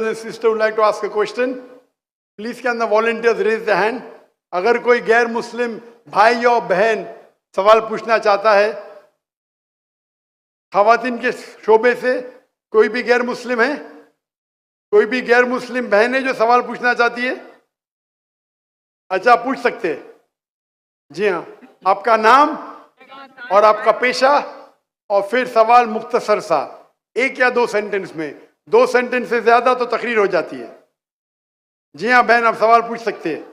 and sister would like to ask a question, please can the volunteers raise the hand. अगर कोई गैर मुस्लिम भाई या बहन सवाल पूछना चाहता है, खवातीन के शोबे से कोई भी गैर मुस्लिम है, कोई भी गैर मुस्लिम बहन है जो सवाल पूछना चाहती है? अच्छा, पूछ सकते हैं। जी हाँ, आपका नाम और आपका पेशा और फिर सवाल मुख्तसर सा, एक या दो सेंटेंस में। 2 सेंटेंस से ज्यादा तो तकरीर हो जाती है। जी हाँ बहन, आप सवाल पूछ सकते हैं।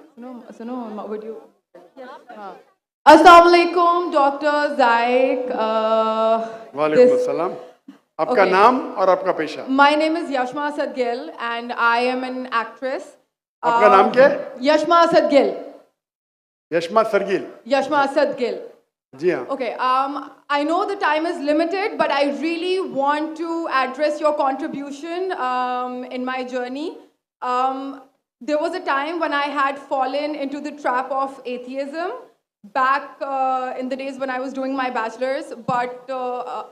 Assalamu alaikum, Dr. Zaik. वालेकुम अस्सलाम। आपका Okay. नाम और आपका पेशा? My name is Yashma Asad Gill and I am an actress. आपका नाम क्या है? Yashma Asad Gill. Yashma सरगिल। Yashma Asad Gill. जी हाँ। Okay, I know the time is limited, but I really want to address your contribution in my journey. There was a time when I had fallen into the trap of atheism back in the days when I was doing my bachelor's, but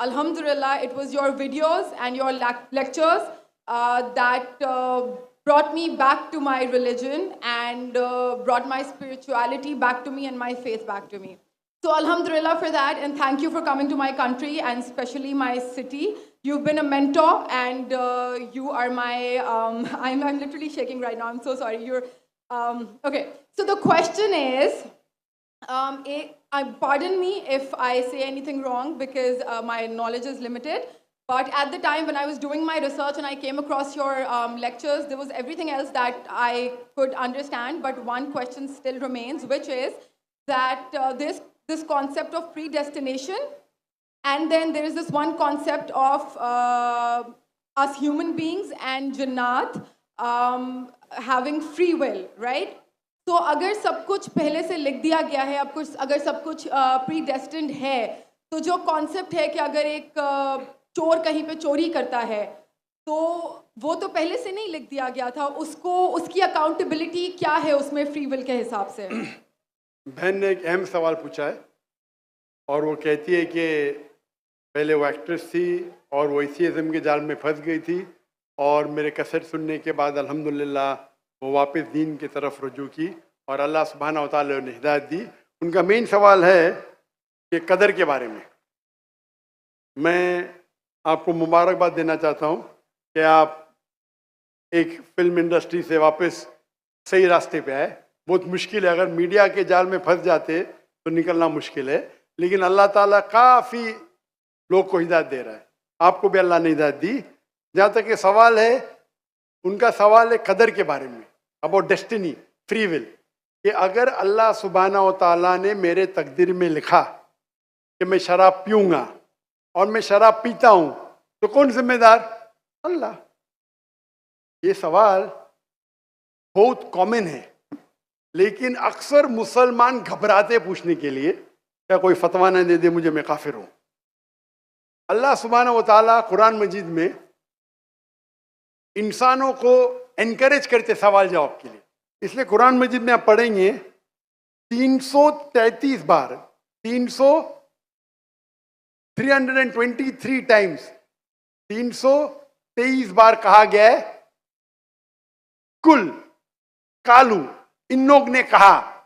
alhamdulillah, it was your videos and your lectures that brought me back to my religion and brought my spirituality back to me and my faith back to me. So alhamdulillah for that, and thank you for coming to my country and especially my city. You've been a mentor and you are my, I'm literally shaking right now, I'm so sorry. You're, okay, so the question is, pardon me if I say anything wrong because my knowledge is limited, but at the time when I was doing my research and I came across your lectures, there was everything else that I could understand, but one question still remains, which is that this concept of predestination, and then there is this one concept of us human beings and Jannat having free will, right? तो अगर सब कुछ पहले से लिख दिया गया है, अब कुछ अगर सब कुछ प्रीडेस्टिन्ड है, तो जो कॉन्सेप्ट है कि अगर एक चोर कहीं पे चोरी करता है, तो वो तो पहले से नहीं लिख दिया गया था, उसको उसकी अकाउंटेबिलिटी क्या है उसमें फ्री विल के हिसाब से? बहन ने एक अहम सवाल पूछा है और वो कहती है कि पहले वो एक्ट्रेस थी और वो एथियज़म के जाल में फंस गई थी और मेरे कैसेट सुनने के बाद अल्हम्दुलिल्लाह वो वापस दीन की तरफ रुजू की और अल्लाह सुब्हानहू व तआला ने हिदायत दी। उनका मेन सवाल है कि कदर के बारे में। मैं आपको मुबारकबाद देना चाहता हूँ कि आप एक फिल्म इंडस्ट्री से वापस सही रास्ते पे आए। बहुत मुश्किल है, अगर मीडिया के जाल में फंस जाते तो निकलना मुश्किल है, लेकिन अल्लाह ताला काफ़ी लोग को हिदायत दे रहा है। आपको भी अल्लाह ने हिदायत दी। जहाँ तक ये सवाल है, उनका सवाल है कदर के बारे में, अबाउट डेस्टिनी, फ्री विल, कि अगर अल्लाह सुब्हानहू व तआला ने मेरे तकदीर में लिखा कि मैं शराब पीऊँगा और मैं शराब पीता हूँ, तो कौन जिम्मेदार? अल्लाह। ये सवाल बहुत कॉमन है, लेकिन अक्सर मुसलमान घबराते पूछने के लिए, क्या कोई फतवा न दे दे मुझे, मैं काफिर हूँ। अल्लाह सुब्हानहू व तआला कुरान मजीद में इंसानों को एनकरेज करते सवाल जवाब के लिए, इसलिए कुरान मजीद में आप पढ़ेंगे 333 बार, 323 टाइम्स, 323 बार कहा गया है कुल, कालू, इन लोग ने कहा,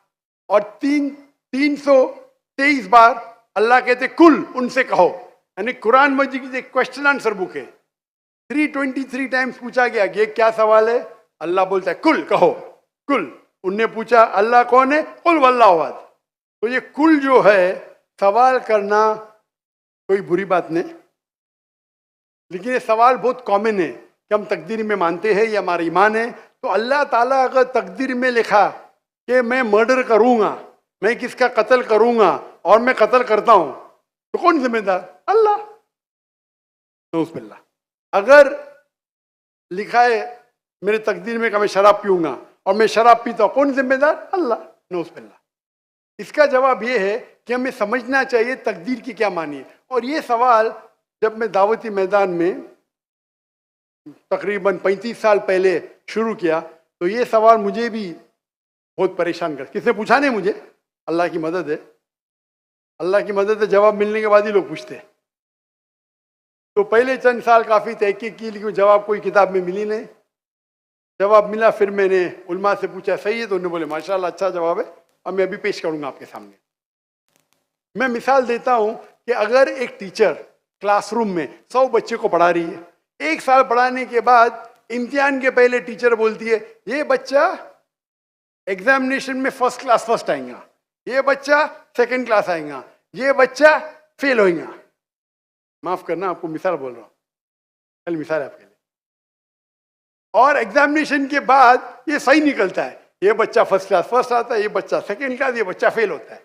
और 323 बार अल्लाह कहते कुल, उनसे कहो। यानी कुरान मजीद की एक क्वेश्चन आंसर बुक है। 323 टाइम्स पूछा गया कि क्या सवाल है, अल्लाह बोलता है कुल, कहो कुल। उनने पूछा अल्लाह कौन है, कुल वल्लाहु अहद। तो ये कुल जो है, सवाल करना कोई बुरी बात नहीं, लेकिन ये सवाल बहुत कॉमन है कि हम तकदीर में मानते हैं, ये हमारा ईमान है। तो अल्लाह ताला अगर तकदीर में लिखा कि मैं मर्डर करूंगा, मैं किसका कत्ल करूंगा और मैं कत्ल करता हूं, तो कौन जिम्मेदार? अल्लाह। नऊज़ुबिल्लाह। अगर लिखा है मेरे तकदीर में कि मैं शराब पीऊंगा और मैं शराब पीता हूं, कौन जिम्मेदार? अल्लाह। नऊज़ुबिल्लाह। इसका जवाब ये है कि हमें समझना चाहिए तकदीर की क्या मानी है। और ये सवाल जब मैं दावती मैदान में तकरीबन 35 साल पहले शुरू किया, तो ये सवाल मुझे भी बहुत परेशान कर, किसने पूछा नहीं मुझे, अल्लाह की मदद है, अल्लाह की मदद है, जवाब मिलने के बाद ही लोग पूछते हैं। तो पहले चंद साल काफ़ी तहकीक की, लेकिन जवाब कोई किताब में मिली नहीं। जवाब मिला। फिर मैंने उलमा से पूछा सही है, तो उन्होंने बोले माशाल्लाह अच्छा जवाब है, अब मैं अभी पेश करूंगा आपके सामने। मैं मिसाल देता हूं कि अगर एक टीचर क्लासरूम में 100 बच्चे को पढ़ा रही है, 1 साल पढ़ाने के बाद इम्तिहान के पहले टीचर बोलती है ये बच्चा एग्जामिनेशन में फर्स्ट क्लास फर्स्ट आएगा, ये बच्चा सेकंड क्लास आएगा, ये बच्चा फेल होएगा। माफ करना, आपको मिसाल बोल रहा हूं, कल मिसाल है आपके लिए। और एग्जामिनेशन के बाद ये सही निकलता है, ये बच्चा फर्स्ट क्लास फर्स्ट आता है, ये बच्चा सेकंड क्लास, ये बच्चा फेल होता है।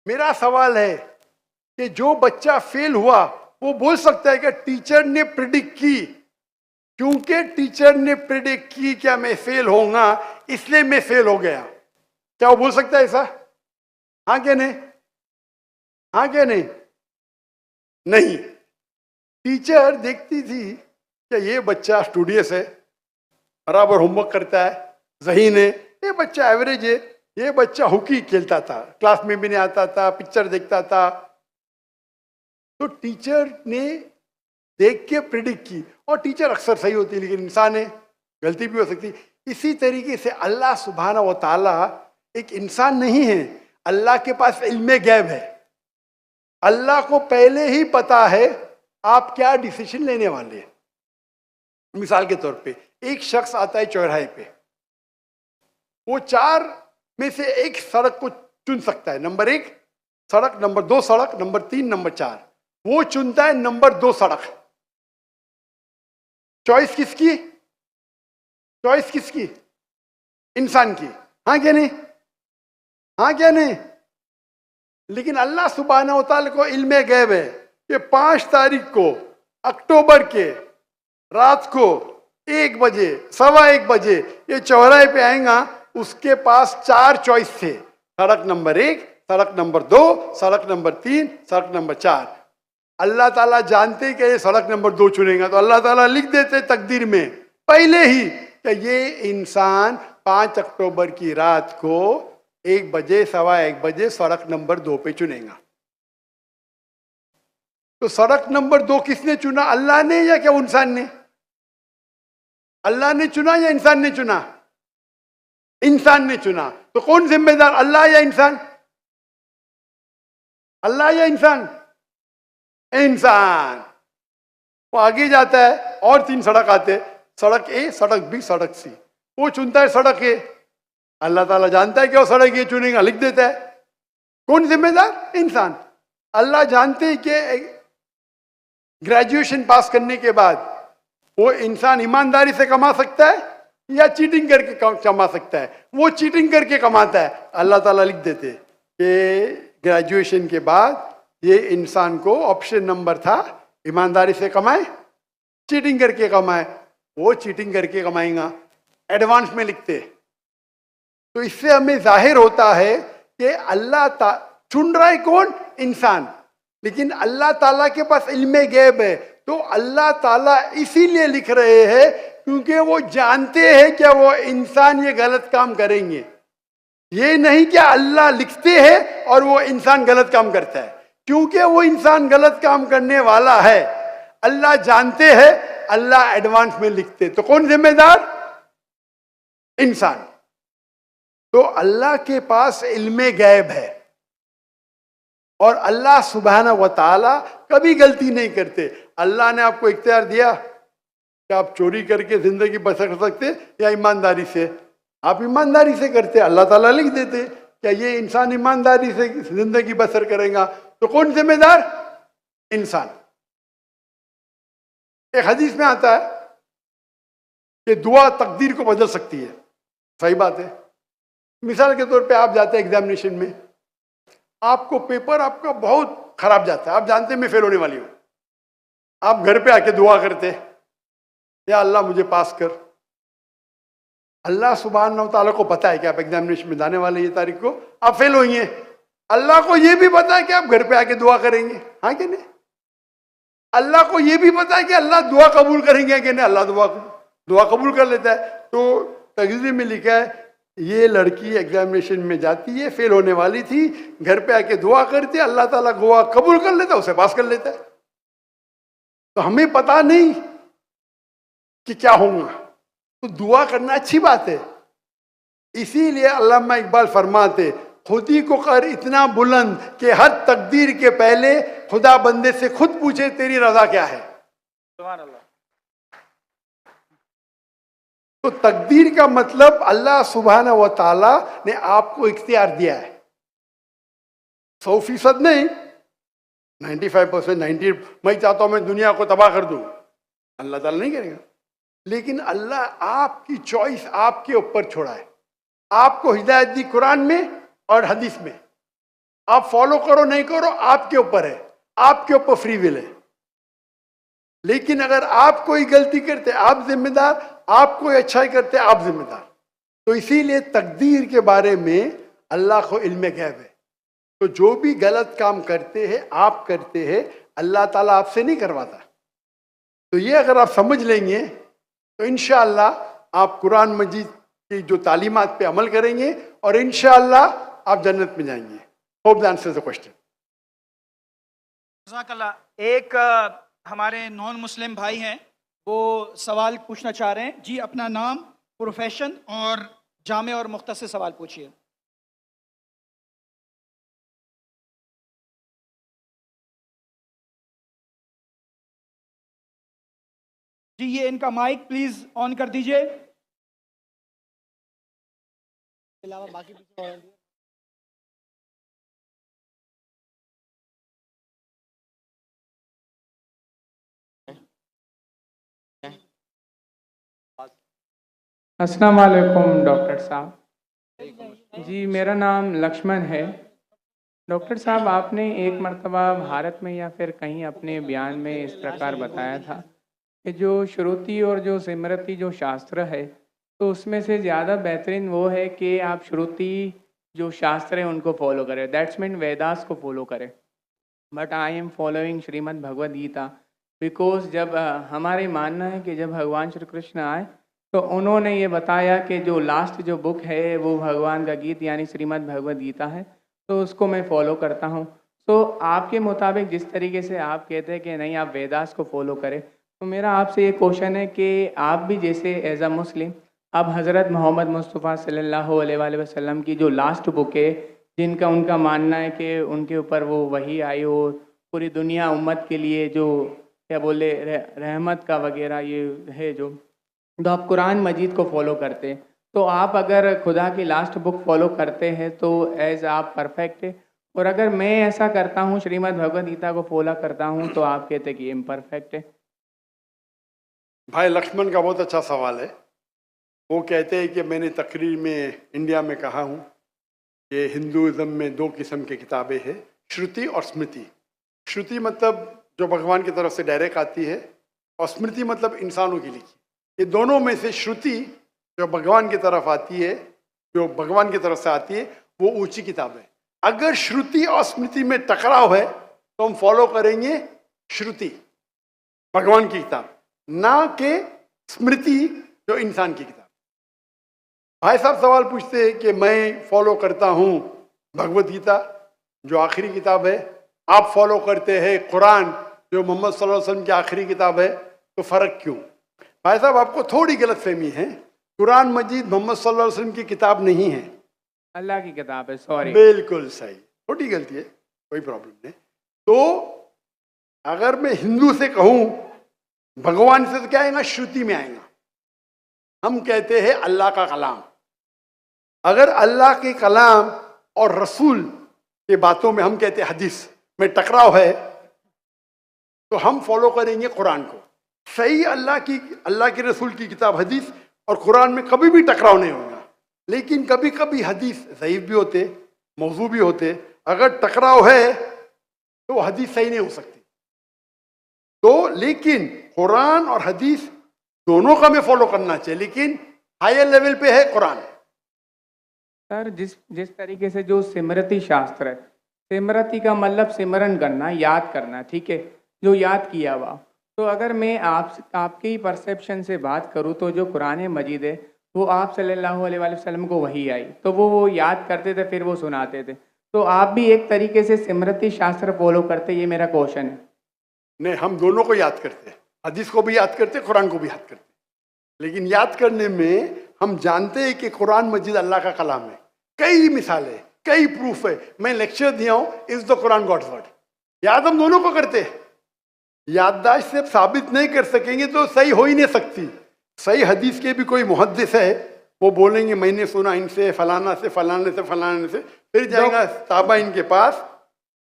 मेरा सवाल है कि जो बच्चा फेल हुआ वो बोल सकता है कि टीचर ने प्रिडिक्ट की, क्योंकि टीचर ने प्रिडिक्ट की क्या मैं फेल होऊंगा इसलिए मैं फेल हो गया। क्या वो बोल सकता है ऐसा? हाँ क्या नहीं? हाँ क्या नहीं? नहीं। टीचर देखती थी कि ये बच्चा स्टूडियस है, बराबर होमवर्क करता है, ज़हीन है, ये बच्चा एवरेज है, ये बच्चा हॉकी खेलता था, क्लास में भी नहीं आता था, पिक्चर देखता था। तो टीचर ने देख के प्रिडिक्ट की, और टीचर अक्सर सही होती है, लेकिन इंसान है, गलती भी हो सकती। इसी तरीके से अल्लाह सुब्हाना व ताला एक इंसान नहीं है, अल्लाह के पास इल्मे गैब है। अल्लाह को पहले ही पता है आप क्या डिसीजन लेने वाले हैं। मिसाल के तौर पे एक शख्स आता है चौराहे पे, वो 4 में से एक सड़क को चुन सकता है, नंबर 1 सड़क, नंबर 2 सड़क, नंबर 3, नंबर 4। वो चुनता है नंबर 2 सड़क। चॉइस किसकी? चॉइस किसकी? इंसान की। हाँ क्या नहीं? हाँ क्या नहीं? लेकिन अल्लाह सुब्हानहू व तआला को इल्मे गैब है कि 5 तारीख को अक्टूबर के रात को 1 बजे, 1:15 बजे ये चौराहे पे आएगा। उसके पास 4 चॉइस थे, सड़क नंबर 1, सड़क नंबर 2, सड़क नंबर 3, सड़क नंबर 4। अल्लाह ताला जानते कि ये सड़क नंबर 2 चुनेगा, तो अल्लाह ताला लिख देते तकदीर में पहले ही कि ये इंसान 5 अक्टूबर की रात को 1 बजे, 1:15 बजे सड़क नंबर 2 पे चुनेगा। तो सड़क नंबर 2 किसने चुना? अल्लाह ने या क्या इंसान ने? अल्लाह ने चुना या इंसान ने चुना? इंसान ने चुना। तो कौन जिम्मेदार, अल्लाह या इंसान? अल्लाह या इंसान? इंसान। वो आगे जाता है और 3 सड़क आते, सड़क ए, सड़क बी, सड़क सी। वो चुनता है सड़क ए, अल्लाह ताला जानता है कि वो सड़क ये चुनेगा, लिख देता है। कौन जिम्मेदार? इंसान। अल्लाह जानते हैं कि ग्रेजुएशन पास करने के बाद वो इंसान ईमानदारी से कमा सकता है या चीटिंग करके कमा सकता है। वो चीटिंग करके कमाता है, अल्लाह ताला लिख देते कि ग्रेजुएशन के बाद ये इंसान को ऑप्शन नंबर था ईमानदारी से कमाए, चीटिंग करके कमाए। वो चीटिंग करके कमाएगा, एडवांस में लिखते। तो इससे हमें जाहिर होता है कि अल्लाह चुन रहा है कौन? इंसान। लेकिन अल्लाह ताला के पास इल्मे गैब है, तो अल्लाह ताला इसीलिए लिख रहे हैं क्योंकि वो जानते हैं कि वो इंसान ये गलत काम करेंगे। ये नहीं कि अल्लाह लिखते हैं और वो इंसान गलत काम करता है, क्योंकि वो इंसान गलत काम करने वाला है, अल्लाह जानते हैं, अल्लाह एडवांस में लिखते। तो कौन जिम्मेदार? इंसान। तो अल्लाह के पास इल्मे गैब है, और अल्लाह सुब्हाना व ताला कभी गलती नहीं करते। अल्लाह ने आपको इख्तियार दिया कि आप चोरी करके जिंदगी बसर कर सकते या ईमानदारी से। आप ईमानदारी से करते, अल्लाह ताला लिख देते क्या ये इंसान ईमानदारी से जिंदगी बसर करेगा। तो कौन जिम्मेदार? इंसान। एक हदीस में आता है कि दुआ तकदीर को बदल सकती है। सही बात है। मिसाल के तौर पे आप जाते हैं एग्जामिनेशन में, आपको पेपर आपका बहुत खराब जाता है, आप जानते हैं मैं फेल होने वाली हूं, आप घर पे आके दुआ करते या अल्लाह मुझे पास कर। अल्लाह सुब्हानहू व तआला को पता है कि आप एग्जामिनेशन में जाने वाले ये तारीख को आप फेल होंगे। अल्लाह को ये भी पता है कि आप घर पे आके दुआ करेंगे। हाँ कि नहीं? अल्लाह को ये भी पता है कि अल्लाह दुआ कबूल करेंगे कि नहीं। अल्लाह दुआ कबूल कर लेता है। तो तकदीर में लिखा है ये लड़की एग्जामिनेशन में जाती है, फेल होने वाली थी, घर पे आके दुआ करती है, अल्लाह ताला दुआ कबूल कर लेता है, उसे पास कर लेता है। तो हमें पता नहीं कि क्या होगा, तो दुआ करना अच्छी बात है। इसीलिए अल्लामा इकबाल फरमाते, खुदी को कर इतना बुलंद कि हर तकदीर के पहले खुदा बंदे से खुद पूछे तेरी रजा क्या है। सुभान अल्लाह। तो तकदीर का मतलब अल्लाह सुब्हाना व ताला ने आपको इख्तियार दिया है। 100% नहीं, 95%, 90। मैं चाहता हूं मैं दुनिया को तबाह कर दूं, अल्लाह ताला नहीं करेगा। लेकिन अल्लाह आपकी चॉइस आपके ऊपर छोड़ा है। आपको हिदायत दी कुरान में और हदीस में, आप फॉलो करो नहीं करो आपके ऊपर है, आपके ऊपर फ्री विल है। लेकिन अगर आप कोई गलती करते आप जिम्मेदार, आप कोई अच्छाई करते आप जिम्मेदार। तो इसीलिए तकदीर के बारे में अल्लाह को इल्म गैब है। तो जो भी गलत काम करते हैं आप करते हैं, अल्लाह ताला आपसे नहीं करवाता। तो ये अगर आप समझ लेंगे तो इंशाअल्लाह आप कुरान मजीद की जो तालीमात पे अमल करेंगे और इंशाअल्लाह आप जन्नत में जाएंगे। Hope that answers the question. जज़ाकल्लाह। एक हमारे नॉन मुस्लिम भाई हैं, वो सवाल पूछना चाह रहे हैं। जी, अपना नाम, प्रोफेशन और जामे और मुख्तसर सवाल पूछिए। जी, ये इनका माइक प्लीज ऑन कर दीजिए। अलावा बाकी अस्सलाम वालेकुम डॉक्टर साहब। जी, मेरा नाम लक्ष्मण है। डॉक्टर साहब, आपने एक मर्तबा भारत में या फिर कहीं अपने बयान में इस प्रकार बताया था कि जो श्रुति और जो स्मृति जो शास्त्र है, तो उसमें से ज़्यादा बेहतरीन वो है कि आप श्रुति जो शास्त्र है उनको फॉलो करें, दैट्स मीन वेदास को फॉलो करें। But I am following Shrimad Bhagavad Gita because जब हमारे मानना है कि जब भगवान श्री कृष्ण आए तो उन्होंने ये बताया कि जो लास्ट जो बुक है वो भगवान का गीत यानी श्रीमद् भगवद गीता है, तो उसको मैं फॉलो करता हूँ। तो आपके मुताबिक जिस तरीके से आप कहते हैं कि नहीं आप वेदास को फॉलो करें, तो मेरा आपसे ये क्वेश्चन है कि आप भी जैसे एज अ मुस्लिम अब हज़रत मोहम्मद मुस्तफ़ा सल्लल्लाहु अलैहि वसल्लम की जो लास्ट बुक है, जिनका उनका मानना है कि उनके ऊपर वो वही आई और पूरी दुनिया उम्मत के लिए जो क्या बोले रहमत का वगैरह ये है जो, तो आप कुरान मजीद को फॉलो करते हैं। तो आप अगर खुदा की लास्ट बुक फॉलो करते हैं तो एज आप परफेक्ट है, और अगर मैं ऐसा करता हूँ श्रीमद् भगवद गीता को फॉलो करता हूँ तो आप कहते हैं कि इम्परफेक्ट है। भाई लक्ष्मण का बहुत अच्छा सवाल है। वो कहते हैं कि मैंने तकरीर में इंडिया में कहा हूँ कि हिंदुज़म में दो किस्म की किताबें हैं, श्रुति और स्मृति। श्रुति मतलब जो भगवान की तरफ से डायरेक्ट आती है, और स्मृति मतलब इंसानों की लिखी। ये दोनों में से श्रुति जो भगवान की तरफ आती है, जो भगवान की तरफ से आती है, वो ऊंची किताब है। अगर श्रुति और स्मृति में टकराव है तो हम फॉलो करेंगे श्रुति, भगवान की किताब, ना कि स्मृति जो इंसान की किताब। भाई साहब सवाल पूछते हैं कि मैं फॉलो करता हूँ भगवद गीता जो आखिरी किताब है, आप फॉलो करते हैं कुरान जो मोहम्मद सल्लल्लाहु अलैहि वसल्लम की आखिरी किताब है, तो फर्क क्यों? भाई साहब आपको थोड़ी गलत फहमी है। कुरान मजीद मोहम्मद सल्लल्लाहु अलैहि वसल्लम की किताब नहीं है, अल्लाह की किताब है। सॉरी, बिल्कुल सही, छोटी गलती है, कोई प्रॉब्लम नहीं। तो अगर मैं हिंदू से कहूँ भगवान से, तो क्या आएगा? श्रुति में आएगा। हम कहते हैं अल्लाह का कलाम। अगर अल्लाह के कलाम और रसूल के बातों में हम कहते हैं हदीस में टकराव है, तो हम फॉलो करेंगे कुरान को। सही अल्लाह के रसूल की किताब हदीस और कुरान में कभी भी टकराव नहीं होगा। लेकिन कभी कभी हदीस ज़ईफ भी होते, मौजू भी होते। अगर टकराव है तो हदीस सही नहीं हो सकती। तो लेकिन कुरान और हदीस दोनों का हमें फॉलो करना चाहिए, लेकिन हायर लेवल पे है कुरान। सर, जिस तरीके से जो स्मृति शास्त्र है, स्मृति का मतलब सिमरन करना, याद करना, ठीक है, जो याद किया हुआ। तो अगर मैं आपके ही परसेप्शन से बात करूँ तो जो कुरान मजीद है वो आप सल्लल्लाहु अलैहि वसल्लम को वही आई, तो वो याद करते थे, फिर वो सुनाते थे। तो आप भी एक तरीके से स्मृति शास्त्र फॉलो करते, ये मेरा क्वेश्चन है। नहीं, हम दोनों को याद करते हैं, हदीस को भी याद करते, कुरान को भी याद करते। लेकिन याद करने में हम जानते हैं कि कुरान मजीद अल्लाह का कलाम है। कई मिसालें, कई प्रूफ है। मैं लेक्चर दिया हूं, is the Quran God's word. याद हम दोनों को करते हैं। याददाश्त से साबित नहीं कर सकेंगे तो सही हो ही नहीं सकती। सही हदीस के भी कोई मुहद्दिस है, वो बोलेंगे मैंने सुना इनसे, फलाना से, फलाने से, फलाने से, फिर जाएगा साहबा इनके पास,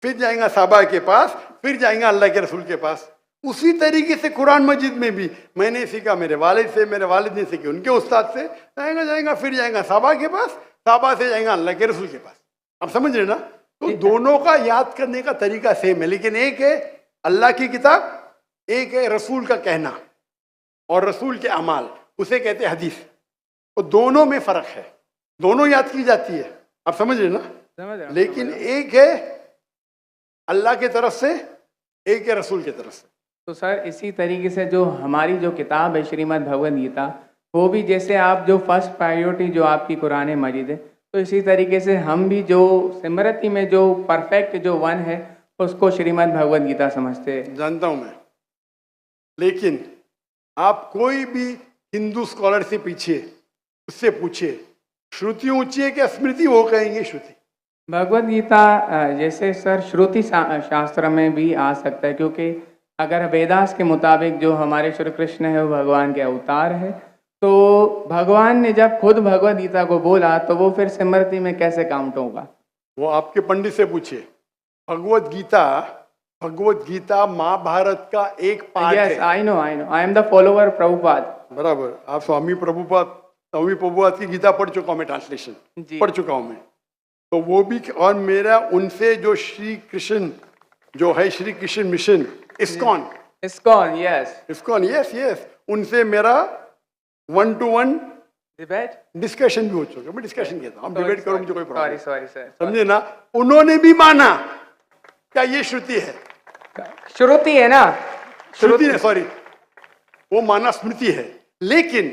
फिर जाएगा साहबा के पास, फिर जाएगा अल्लाह के रसूल के पास। उसी तरीके से कुरान मजीद में भी मैंने सीखा मेरे वालिद से, मेरे वालिद ने सीखी उनके उस्ताद से, जाएगा फिर जाएगा साहबा के पास, साहबा से जाएगा अल्लाह के रसूल के पास। आप समझ रहे ना? तो दोनों का याद करने का तरीका सेम है, लेकिन एक है अल्लाह की किताब, एक है रसूल का कहना और रसूल के अमाल, उसे कहते हैं हदीस। तो दोनों में फर्क है, दोनों याद की जाती है। आप समझ रहे ना? समझ रहा हूँ। लेकिन एक है अल्लाह की तरफ से, एक है रसूल की तरफ से। तो सर इसी तरीके से जो हमारी जो किताब है श्रीमद् भगवद गीता, वो भी जैसे आप जो फर्स्ट प्रायोरिटी जो आपकी कुरान मजीद है, तो इसी तरीके से हम भी जो स्मृति में जो परफेक्ट जो वन है उसको श्रीमद् भगवद गीता समझते हैं। जानता हूं मैं, लेकिन आप कोई भी हिंदू स्कॉलर से पीछे उससे पूछिए श्रुति ऊंची है क्या स्मृति, वो कहेंगे श्रुति। भगवद गीता जैसे सर श्रुति शास्त्र में भी आ सकता है, क्योंकि अगर वेदास के मुताबिक जो हमारे श्री कृष्ण है वो भगवान के अवतार है, तो भगवान ने जब खुद भगवद गीता को बोला तो वो फिर स्मृति में कैसे काउंट होगा? वो आपके पंडित से पूछिए। भगवद गीता महाभारत का एक पार्ट है। Yes I know, I am the follower Prabhupada. बराबर, आप स्वामी प्रभुपाद की गीता पढ़ चुका हूं मैं, ट्रांसलेशन पढ़ चुका हूं मैं। तो वो भी, और मेरा उनसे जो श्री कृष्ण जो है, Shri Krishna mission ISKCON, yes, उनसे मेरा 1-to-1 डिस्कशन भी हो चुका है। मैं डिस्कशन कहता हूँ, हम डिबेट करो, मुझे कोई प्रॉब्लम सॉरी सर, समझे ना? उन्होंने भी माना क्या ये श्रुति है, श्रुति है ना, श्रुति है, सॉरी वो माना स्मृति है। लेकिन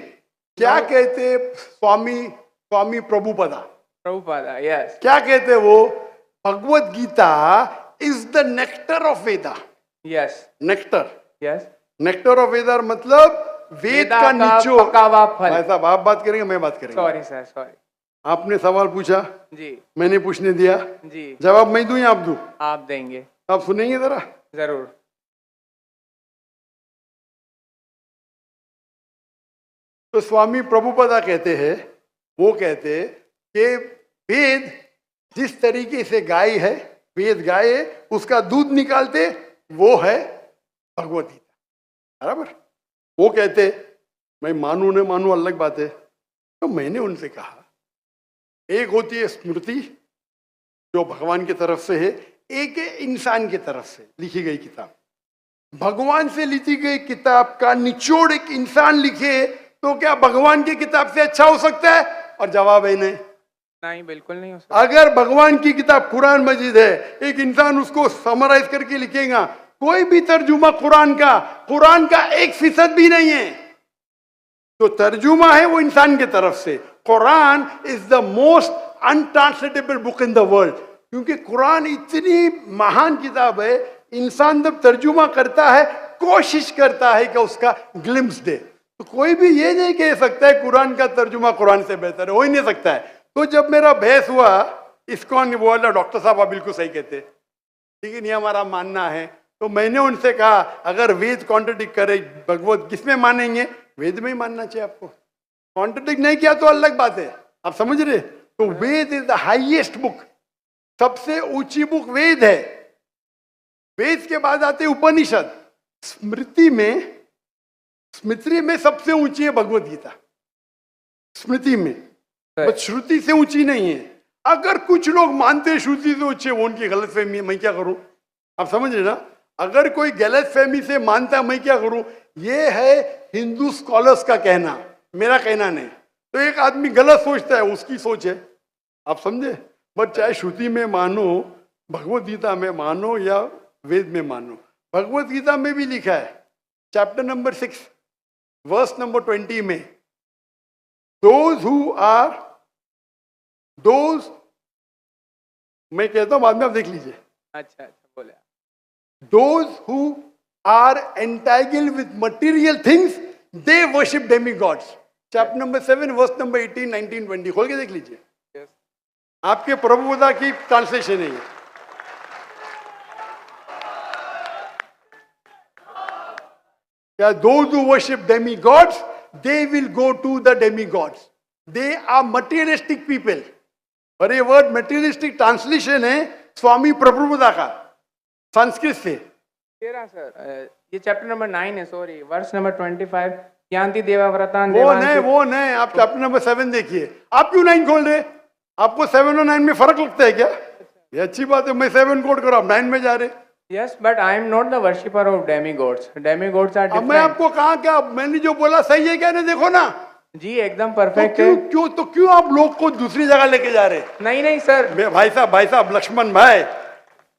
क्या कहते स्वामी प्रभुपादा, यस, क्या कहते वो? Bhagavad Gita is the nectar of Veda. Yes, nectar, yes, nectar of Veda मतलब वेद का निचोड़। भाई साहब आप बात करेंगे, मैं बात करेंगे। Sorry sir, sorry. आपने सवाल पूछा जी, मैंने पूछने दिया जी, जवाब मैं दूं या आप दूं? आप देंगे। आप सुनेंगे जरा? जरूर। तो स्वामी प्रभुपादा कहते हैं, वो कहते कि वेद जिस तरीके से गाय है, वेद गाय है, उसका दूध निकालते वो है भगवद गीता। बराबर? वो कहते, मैं मानू न मानू अलग बात है। तो मैंने उनसे कहा एक होती है स्मृति जो भगवान की तरफ से है, एक है इंसान की तरफ से लिखी गई किताब। भगवान से लिखी गई किताब का निचोड़ एक इंसान लिखे तो क्या भगवान की किताब से अच्छा हो सकता है? और जवाब है नहीं, बिल्कुल नहीं हो सकता। अगर भगवान की किताब कुरान मजीद है, एक इंसान उसको समराइज करके लिखेगा, कोई भी तर्जुमा कुरान का 1% भी नहीं है। तो तर्जुमा है वो इंसान की तरफ से। Quran is the most untranslatable book in the world, क्योंकि कुरान इतनी महान किताब है। इंसान जब तर्जुमा करता है, कोशिश करता है कि उसका ग्लिम्स दे, तो कोई भी ये नहीं कह सकता है कुरान का तर्जुमा कुरान से बेहतर है, हो ही नहीं सकता है। तो जब मेरा बहस हुआ, इस्कॉन बोला डॉक्टर साहब आप बिल्कुल सही कहते, लेकिन ये हमारा मानना है। तो मैंने उनसे कहा अगर वेद कॉन्ट्रडिक्ट करे, भगवत किसमें मानेंगे? वेद में ही मानना चाहिए आपको। कॉन्ट्रडिक्ट नहीं किया तो अलग बात है, आप समझ रहे? तो वेद इज द हाईएस्ट बुक, सबसे ऊंची बुक वेद है। वेद के बाद आते उपनिषद। स्मृति में सबसे ऊंची है भगवद गीता, स्मृति में, बस श्रुति से ऊंची नहीं है। अगर कुछ लोग मानते हैं श्रुति से ऊंची, वो उनकी गलतफहमी, मैं क्या करूं? आप समझ रहे ना? अगर कोई गलतफहमी से मानता, मैं क्या करूं? ये है हिंदू स्कॉलर्स का कहना, मेरा कहना नहीं। तो एक आदमी गलत सोचता है, उसकी सोच है, आप समझे? बट चाहे श्रुति में मानो, भगवद गीता में मानो या वेद में मानो, भगवद गीता में भी लिखा है चैप्टर नंबर 6 वर्स नंबर 20 में, दोज, मैं कहता हूं बाद में आप देख लीजिए। अच्छा बोले। Those who are entangled with material things they worship demigods. Chapter number 7 verse number 18, 19, 20 खोल के देख लीजिए। आपके प्रभुदा की ट्रांसलेशन है ये। Yeah, those who worship demigods, they will go to the demigods. They are materialistic people. और ये वर्ड materialistic ट्रांसलेशन है स्वामी प्रभुदा का संस्कृत से। तेरा सर ये चैप्टर नंबर 9 है, सॉरी, वर्स नंबर 25, यान्ति देवाव्रतान वो नहीं, आप चैप्टर नंबर 7 देखिए। आप क्यों 9 खोल रहे? आपको 7 और 9 में फर्क लगता है क्या? ये अच्छी बात है, मैं 7 कोट करो, आप 9 में जा रहे। Yes, but I am not the worshipper of demigods. Demigods are अब different. मैं आपको कहा क्या, मैंने जो बोला सही है क्या? नहीं देखो ना जी एकदम तो परफेक्ट है। क्यों आप लोग को दूसरी जगह लेके जा रहे? नहीं नहीं सर, भाई साहब लक्ष्मण भाई,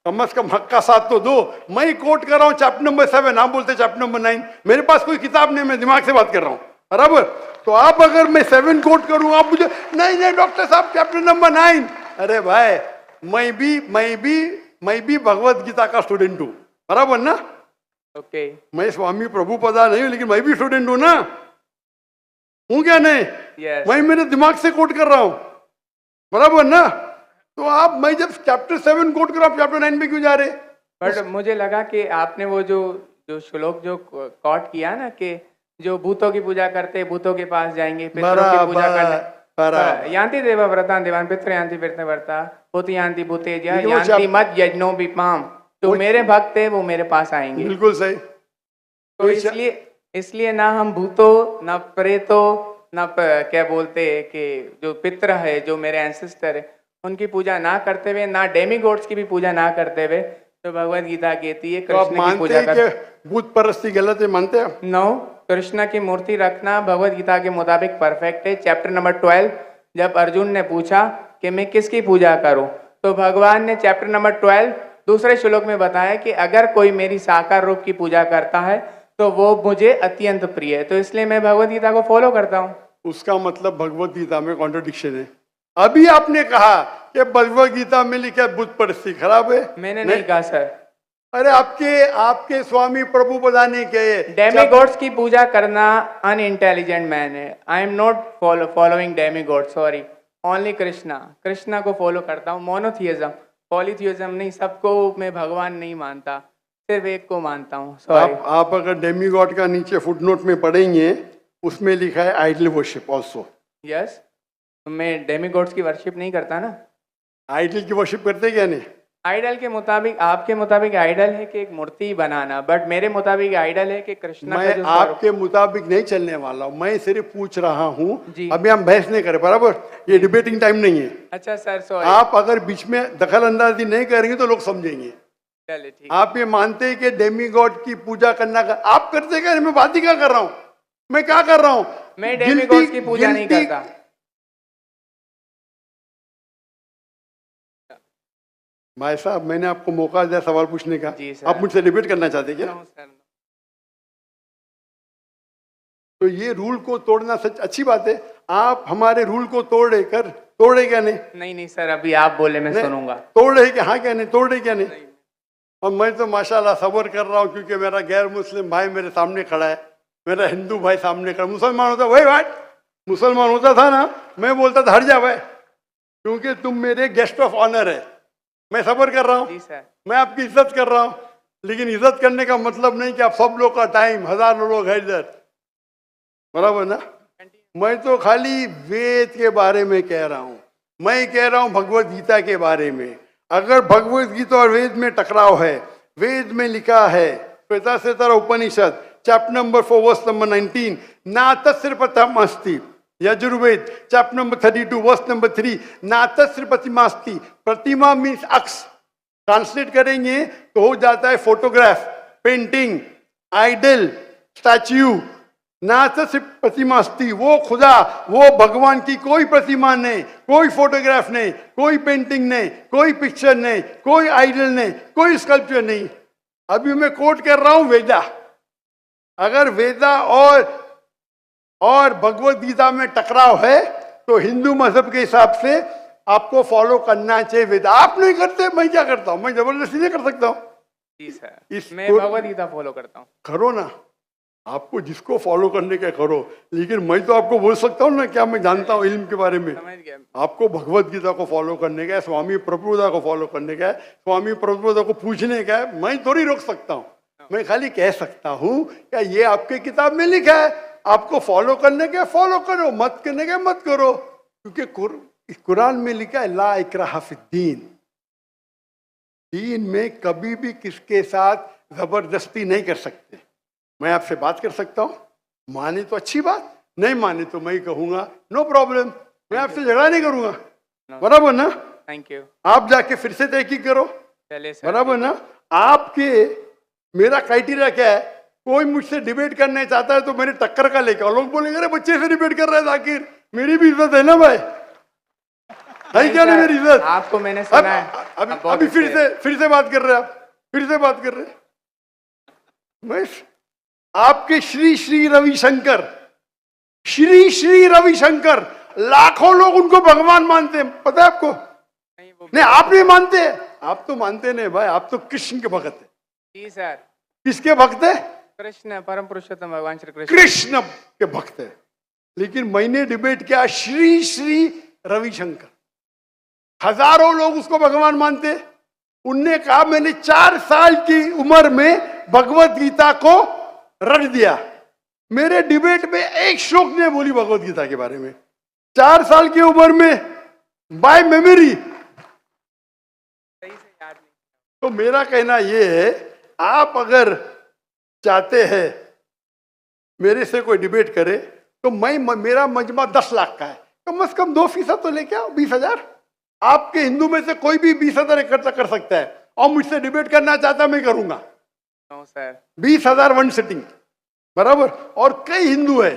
कम से कम हक का साथ तो दो। मैं ही कोट कर रहा हूँ चैप्टर नंबर 7, आप बोलते चैप्टर नंबर 9। मेरे पास कोई किताब नहीं, मैं दिमाग से बात कर रहा हूँ, बराबर? तो आप अगर मैं 7 कोट करूँ, आप मुझे नहीं डॉक्टर साहब चैप्टर नंबर 9। अरे भाई, मैं भी भगवत गीता का स्टूडेंट हूँ, बराबर ना? ओके। मैं स्वामी प्रभुपदा नहीं हूँ, लेकिन मैं भी स्टूडेंट हूँ ना, हूँ क्या नहीं? Yes. मैं मेरे दिमाग से कोट कर रहा हूँ, बराबर ना? तो आप, मैं जब चैप्टर 7 कोट कर रहा हूँ, चैप्टर 9 पे क्यों जा रहे? बट मुझे लगा कि आपने वो जो श्लोक जो कोट किया ना, कि जो भूतों की पूजा करते भूतों के पास जाएंगे, पितरों की पूजा करने, यान्ति देवाव्रतान देवान पितृ यान्ति पितृव्रता भूत यान्ति भूतेज्य यान्ति मत यज्ञो विपाम। तो मेरे भक्त है वो मेरे पास आएंगे। बिल्कुल सही। तो इसलिए ना हम भूतों, ना प्रेतों, ना क्या बोलते हैं कि जो पितृ है, जो मेरे एंसेस्टर है, उनकी पूजा ना करते हुए, ना डेमीगॉड्स की भी पूजा ना करते हुए, तो भगवत गीता कहती है कृष्ण की पूजा कर। भूत परस्ती गलत है, मानते हैं? नो, कृष्ण की मूर्ति रखना भगवत गीता के मुताबिक परफेक्ट है। चैप्टर नंबर 12, जब अर्जुन ने पूछा कि मैं किसकी पूजा करूं, तो भगवान ने चैप्टर नंबर 12 दूसरे श्लोक में बताया कि अगर कोई मेरी साकार रूप की पूजा करता है तो वो मुझे अत्यंत प्रिय है। तो इसलिए मैं भगवत गीता को फॉलो करता हूँ। उसका मतलब भगवत गीता में कॉन्ट्रडिक्शन है। अभी आपने कहा कि भगवत गीता में लिखा भूत परस्ती खराब है। मैंने नहीं कहा सर। अरे आपके स्वामी प्रभुपदा ने कहे डेमीगॉड्स की पूजा करना अनइंटेलिजेंट मैन है। I am not following demigod, sorry, only Krishna को फॉलो करता हूँ। मोनोथियज्म, पॉलीथियज्म नहीं, सबको मैं भगवान नहीं मानता, सिर्फ एक को मानता हूँ। सॉरी। आप अगर डेमीगॉड का नीचे फुटनोट में पढ़ेंगे, उसमें लिखा है आइडल वर्शिप ऑल्सो। यस, मैं डेमीगॉड्स की वर्शिप नहीं करता ना। आइडल की वर्शिप करते क्या नहीं? आइडल के मुताबिक, आपके मुताबिक आइडल है कि एक मूर्ति बनाना, बट मेरे मुताबिक आइडल है कि कृष्णा का जो आपके मुताबिक नहीं चलने वाला हूँ, मैं सिर्फ पूछ रहा हूँ। जी। अभी हम बहस नहीं करें, बराबर? ये डिबेटिंग टाइम नहीं है। अच्छा सर, सॉरी। आप अगर बीच में दखल अंदाजी नहीं करेंगे तो लोग समझेंगे। चलिए ठीक। आप ये मानते हैं कि डेमीगॉड की पूजा करना आप करते क्या? मैं बात ही क्या कर रहा हूँ, मैं क्या कर रहा हूँ? मैं डेमीगॉड्स की पूजा नहीं करता। भाई साहब, मैंने आपको मौका दिया सवाल पूछने का, जी सर। आप मुझसे डिबेट करना चाहते क्या? सर। तो ये रूल को तोड़ना सच अच्छी बात है। आप हमारे रूल को तोड़े क्या नहीं? नहीं सर, अभी आप बोले मैं सुनूंगा। तोड़े क्या? हाँ क्या नहीं? तोड़े क्या नहीं? और मैं तो माशाल्लाह सब्र कर रहा हूँ, क्योंकि मेरा गैर मुस्लिम भाई मेरे सामने खड़ा है, मेरा हिंदू भाई सामने खड़ा। मुसलमान होता वही बात, मुसलमान होता था ना, मैं बोलता था हट जा भाई, क्योंकि तुम मेरे गेस्ट ऑफ ऑनर है। मैं सब्र कर रहा हूँ, मैं आपकी इज्जत कर रहा हूँ, लेकिन इज्जत करने का मतलब नहीं कि आप सब लोग का टाइम, हजारों लोग है इधर, बराबर ना? मैं तो खाली वेद के बारे में कह रहा हूँ, मैं कह रहा हूँ भगवत गीता के बारे में। अगर भगवत गीता और वेद में टकराव है, वेद में लिखा है Shvetashvatara Upanishad chapter number 4 verse number 19, ना तस्य प्रथम अस्ति। Yajurveda chapter number 32 verse number 3, ना तस्य प्रतिमा अस्ति। प्रतिमा मीन्स अक्ष, ट्रांसलेट करेंगे तो हो जाता है फोटोग्राफ, पेंटिंग, आइडल, स्टैच्यू। ना तस्य प्रतिमा अस्ति, वो खुदा, वो भगवान की कोई प्रतिमा नहीं, कोई फोटोग्राफ नहीं, कोई पेंटिंग नहीं, कोई पिक्चर नहीं, कोई आइडल नहीं, कोई स्कल्पचर नहीं। अभी मैं कोट कर रहा हूं वेदा। अगर वेदा और भगवत गीता में टकराव है तो हिंदू मजहब के हिसाब से आपको फॉलो करना चाहिए वेदा। आप नहीं करते, मैं क्या करता हूं? मैं जबरदस्ती नहीं कर सकता हूं। जी सर, मैं भगवत गीता फॉलो करता हूं। करो ना, आपको जिसको फॉलो करने का करो, लेकिन मैं तो आपको बोल सकता हूँ ना क्या मैं जानता हूँ इल्म के बारे में। समझ गया। आपको भगवत गीता को फॉलो करने का है, स्वामी प्रभुदा को फॉलो करने का है, स्वामी प्रभुदा को पूछने का है, मैं थोड़ी रोक सकता हूँ। मैं खाली कह सकता हूँ क्या ये आपके किताब में लिखा है, आपको फॉलो करने का फॉलो करो, मत करने का मत करो, क्योंकि कुरान में लिखा है ला इकराह फिद्दीन, दीन में कभी भी किसके साथ जबरदस्ती नहीं कर सकते। मैं आपसे बात कर सकता हूँ, माने तो अच्छी बात, नहीं माने तो मैं कहूँगा नो प्रॉब्लम, मैं आपसे झगड़ा नहीं करूँगा, बराबर ना। Thank you. आप जाके फिर से तहकीक करो, चलिए सर। बराबर ना। आपके मेरा क्राइटेरिया क्या है, कोई मुझसे डिबेट करना चाहता है तो मेरे टक्कर का लेकर आओ। लोग बोलेंगे अरे बच्चे से डिबेट कर रहा है जाकिर, मेरी भी इज्जत है ना भाई, है क्या नहीं मेरी इज्जत। आपको मैंने सुना है। अभी फिर से बात कर रहे हैं आप, फिर से बात कर रहे हैं। मैं आपके श्री श्री रविशंकर, श्री श्री रविशंकर, लाखों लोग उनको भगवान मानते हैं, पता है आपको? नहीं आप नहीं मानते, आप तो मानते नहीं भाई, आप तो कृष्ण के भक्त है। जी सर। किसके भक्त है? कृष्ण, परम पुरुषोत्तम भगवान श्री कृष्ण। कृष्ण के भक्त है। लेकिन मैंने डिबेट किया श्री श्री रविशंकर, हजारों लोग उसको भगवान मानते। उनने कहा मैंने 4 साल की उम्र में भगवत गीता को रट दिया। मेरे डिबेट में एक श्लोक ने बोली भगवत गीता के बारे में, 4 साल की उम्र में बाय मेमोरी। तो मेरा कहना यह है, आप अगर चाहते हैं मेरे से कोई डिबेट करे तो मेरा मजमा 10 लाख का है, कम से कम 2% तो लेके आओ, 20,000। आपके हिंदू में से कोई भी 20,000 इकट्ठा कर सकता है और मुझसे डिबेट करना चाहता मैं करूंगा। No sir. 20,000 वन सिटिंग, बराबर। और कई हिंदू है,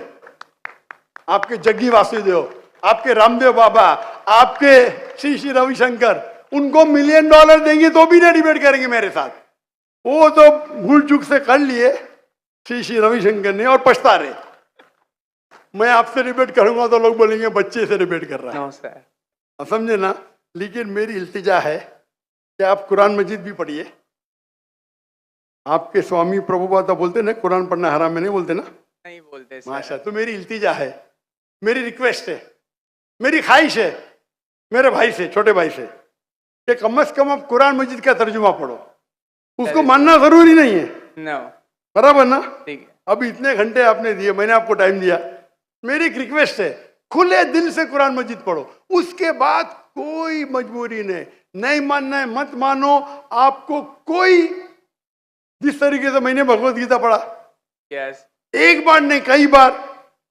आपके जग्गी वासुदेव, आपके रामदेव बाबा, आपके श्री श्री रविशंकर, उनको $1 मिलियन देंगे तो भी नहीं डिबेट करेंगे मेरे साथ। वो तो भूल चूक से कर लिए श्री श्री रविशंकर ने और पछता रहे। मैं आपसे डिबेट करूंगा तो लोग बोलेंगे बच्चे से डिबेट कर रहा है। No sir. आप समझे ना। लेकिन मेरी इल्तिजा है कि आप कुरान मजीद भी पढ़िए। आपके स्वामी प्रभुपाद बोलते ना कुरान पढ़ना हराम है, नहीं बोलते ना? नहीं बोलते सर। माशा। तो मेरी इल्तिजा है, मेरी रिक्वेस्ट है, मेरी ख्वाहिश है मेरे भाई से, छोटे भाई से, कि कम से कम आप कुरान मजीद का तर्जुमा पढ़ो। उसको मानना जरूरी नहीं है, नो, बराबर ना। ठीक है। अभी इतने घंटे आपने दिए, मैंने आपको टाइम दिया। मेरी एक रिक्वेस्ट है, खुले दिल से कुरान मजीद पढ़ो। उसके बाद कोई मजबूरी नहीं मानना है मत मानो। आपको कोई, जिस तरीके से मैंने भगवत गीता पढ़ा, यस, एक बार नहीं कई बार,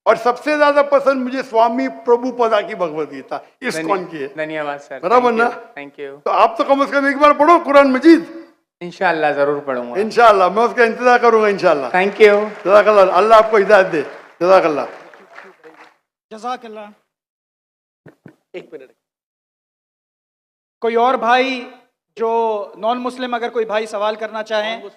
और सबसे ज्यादा पसंद मुझे स्वामी प्रभुपदा की भगवत गीता, इस्कॉन की है। धन्यवाद सर। बराबर ना। Thank you. तो आप तो कम से कम एक बार पढ़ो कुरान मजीद। इंशाल्लाह जरूर पढ़ूंगा। इंशाल्लाह मैं उसका इंतजार करूंगा इंशाल्लाह। Thank you. जज़ाकल्लाह, अल्लाह आपको हिदायत दे। जज़ाकल्लाह। जज़ाकल्लाह। एक मिनट। कोई और भाई जो नॉन मुस्लिम, अगर कोई भाई सवाल करना चाहें?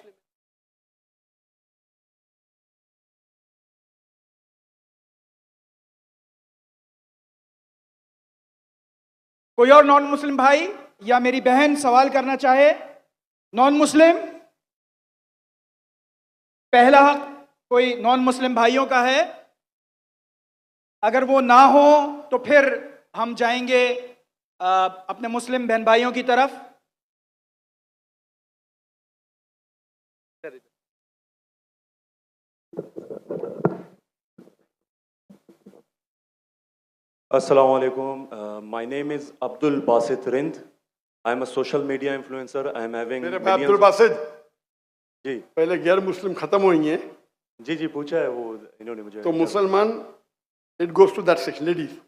कोई और नॉन मुस्लिम भाई या मेरी बहन सवाल करना चाहे? नॉन मुस्लिम, पहला हक कोई नॉन मुस्लिम भाइयों का है। अगर वो ना हो तो फिर हम जाएंगे अपने मुस्लिम बहन भाइयों की तरफ। Assalamu alaikum. My name is Abdul Basit Rind. I am a social media influencer. I am having मेरे भाई अब्दुल बासित जी पहले गैर मुस्लिम खत्म हुई हैं, जी पूछा है वो इन्होंने मुझे। तो मुसलमान it goes to that section. Ladies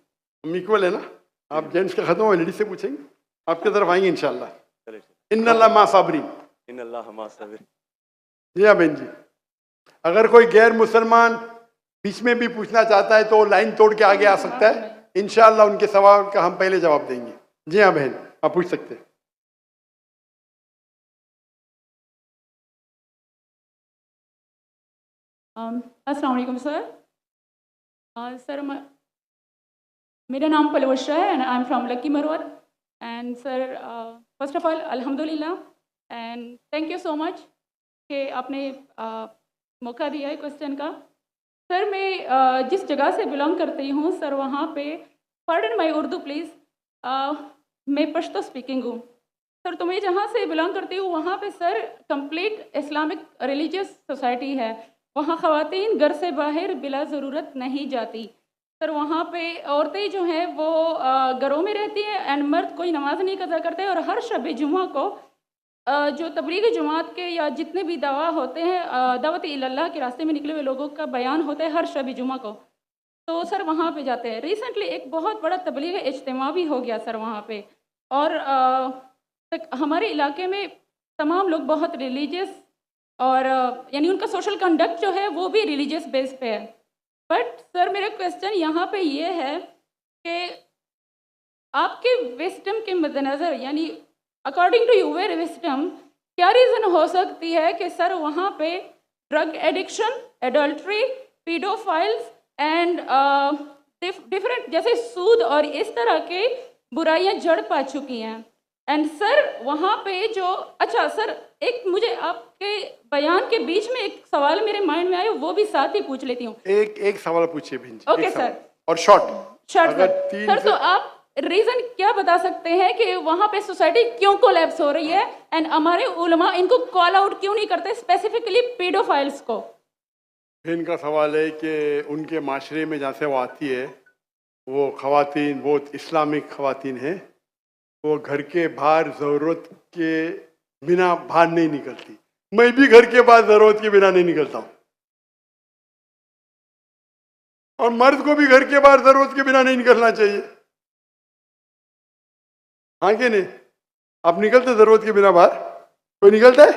हम इक्वल है ना। आप जेंट्स का खत्म हुआ, लेडीज से पूछेंगे, आपकी तरफ आएंगे इंशाल्लाह। चलिए। इन्नल्लाह मा साबरीन। इन्नल्लाह मा साबिर। जी हाँ बहन जी, अगर कोई गैर मुसलमान बीच में भी पूछना चाहता है तो लाइन तोड़ के आगे आ सकता है। इंशाल्लाह उनके सवाल का हम पहले जवाब देंगे। जी हाँ बहन, आप पूछ सकते हैं। अस्सलाम वालेकुम सर। सर मेरा नाम पलवशरा है and I am from Lakki Marwat. And sir first of all अल्हम्दुलिल्लाह and thank you so much कि आपने मौका दिया है क्वेश्चन का। सर मैं जिस जगह से बिलोंग करती हूँ सर वहाँ पे, पार्डन माई उर्दू प्लीज़, मैं पश्तो स्पीकिंग हूँ सर। तो मैं जहाँ से बिलोंग करती हूँ वहाँ पे sir complete Islamic religious society है। वहाँ ख़वातीन घर से बाहर बिला ज़रूरत नहीं जाती सर। वहाँ पे औरतें जो हैं वो घरों में रहती हैं एंड मर्द कोई नमाज नहीं कज़ा करते। और हर शब जुमा को जो तबलीगी जमात के या जितने भी दावा होते हैं, दावत इल्लल्लाह के रास्ते में निकले हुए लोगों का बयान होता है हर शब जुमा को, तो सर वहाँ पे जाते हैं। रिसेंटली एक बहुत बड़ा तबलीगी इज्तिमा भी हो गया सर वहाँ पे। और हमारे इलाके में तमाम लोग बहुत रिलीजियस और यानी उनका सोशल कंडक्ट जो है वो भी रिलीजियस बेस पे है। बट सर मेरा क्वेश्चन यहाँ पे ये है कि आपके विस्डम के मद्देनज़र, यानी अकॉर्डिंग टू यूर विस्डम, क्या रीज़न हो सकती है कि सर वहाँ पे drug addiction, adultery, paedophiles and different जैसे सूद और इस तरह के बुराइयाँ जड़ पा चुकी हैं। एंड सर वहाँ पे जो, अच्छा सर एक मुझे आपके बयान के बीच में एक सवाल मेरे माइंड में आया, वो भी साथ ही पूछ लेती हूँ। एक सवाल पूछिए बहन जी। ओके एक सवाल। सर। और शॉर्ट सर तो आप रीज़न क्या बता सकते हैं कि वहाँ पे सोसाइटी क्यों कोलैप्स हो रही है एंड हमारे उलमा इनको कॉल आउट क्यों नहीं करते, स्पेसिफिकली पीडोफाइल्स को? इनका सवाल है कि उनके माशरे में जहाँ से वो आती है वो ख़वातीन बहुत इस्लामिक ख़वातीन हैं, वो घर के बाहर ज़रूरत के बिना बाहर नहीं निकलती। मैं भी घर के बाहर ज़रूरत के बिना नहीं निकलता हूँ, और मर्द को भी घर के बाहर ज़रूरत के बिना नहीं निकलना चाहिए। हाँ कि नहीं? आप निकलते ज़रूरत के बिना बाहर? कोई निकलता है?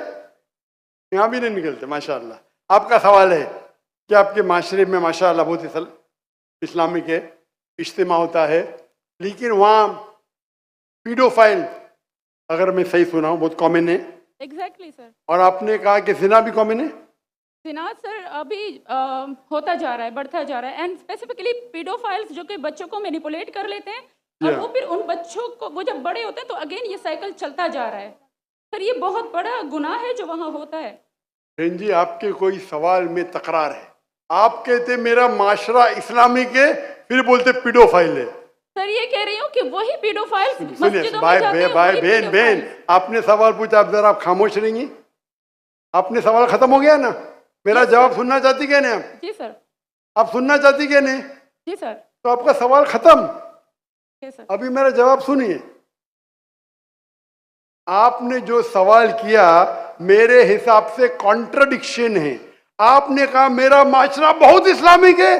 यहाँ भी नहीं निकलते माशाअल्लाह। आपका सवाल है कि आपके माशरे में माशाअल्लाह बहुत इस्लामिक है, इज्तिमा होता है, लेकिन वहाँ पीडोफाइल, अगर मैं सही सुना हूँ, बहुत कॉमन है। Exactly sir. और आपने कहा कि जिना भी कॉमन है? जिना सर अभी होता जा रहा है, बढ़ता जा रहा है। एंड स्पेसिफिकली पीडोफाइल्स जो कि बच्चों को मैनिपुलेट कर लेते हैं और वो फिर उन बच्चों को, वो जब बड़े होते हैं तो अगेन ये साइकिल चलता जा रहा है सर। ये बहुत बड़ा गुनाह है जो वहाँ होता है। बहन जी आपके कोई सवाल में तकरार है। आप कहते मेरा माशरा इस्लामिक है, फिर बोलते पीडोफाइल है। सर ये कह रही हूँ कि वही पीडोफाइल्स सुनिए मस्जिदों में जाते हैं, भाई वही बहन pedophiles। आपने सवाल पूछा, आप जरा आप खामोश रहेंगी? आपने सवाल खत्म हो गया ना? मेरा जवाब सुनना चाहती क्या नहीं? आप जी सर। आप सुनना चाहती क्या नहीं? जी सर। तो आपका सवाल खत्म। सर अभी मेरा जवाब सुनिए। आपने जो सवाल किया मेरे हिसाब से कॉन्ट्रडिक्शन है। आपने कहा मेरा माशरा बहुत इस्लामिक है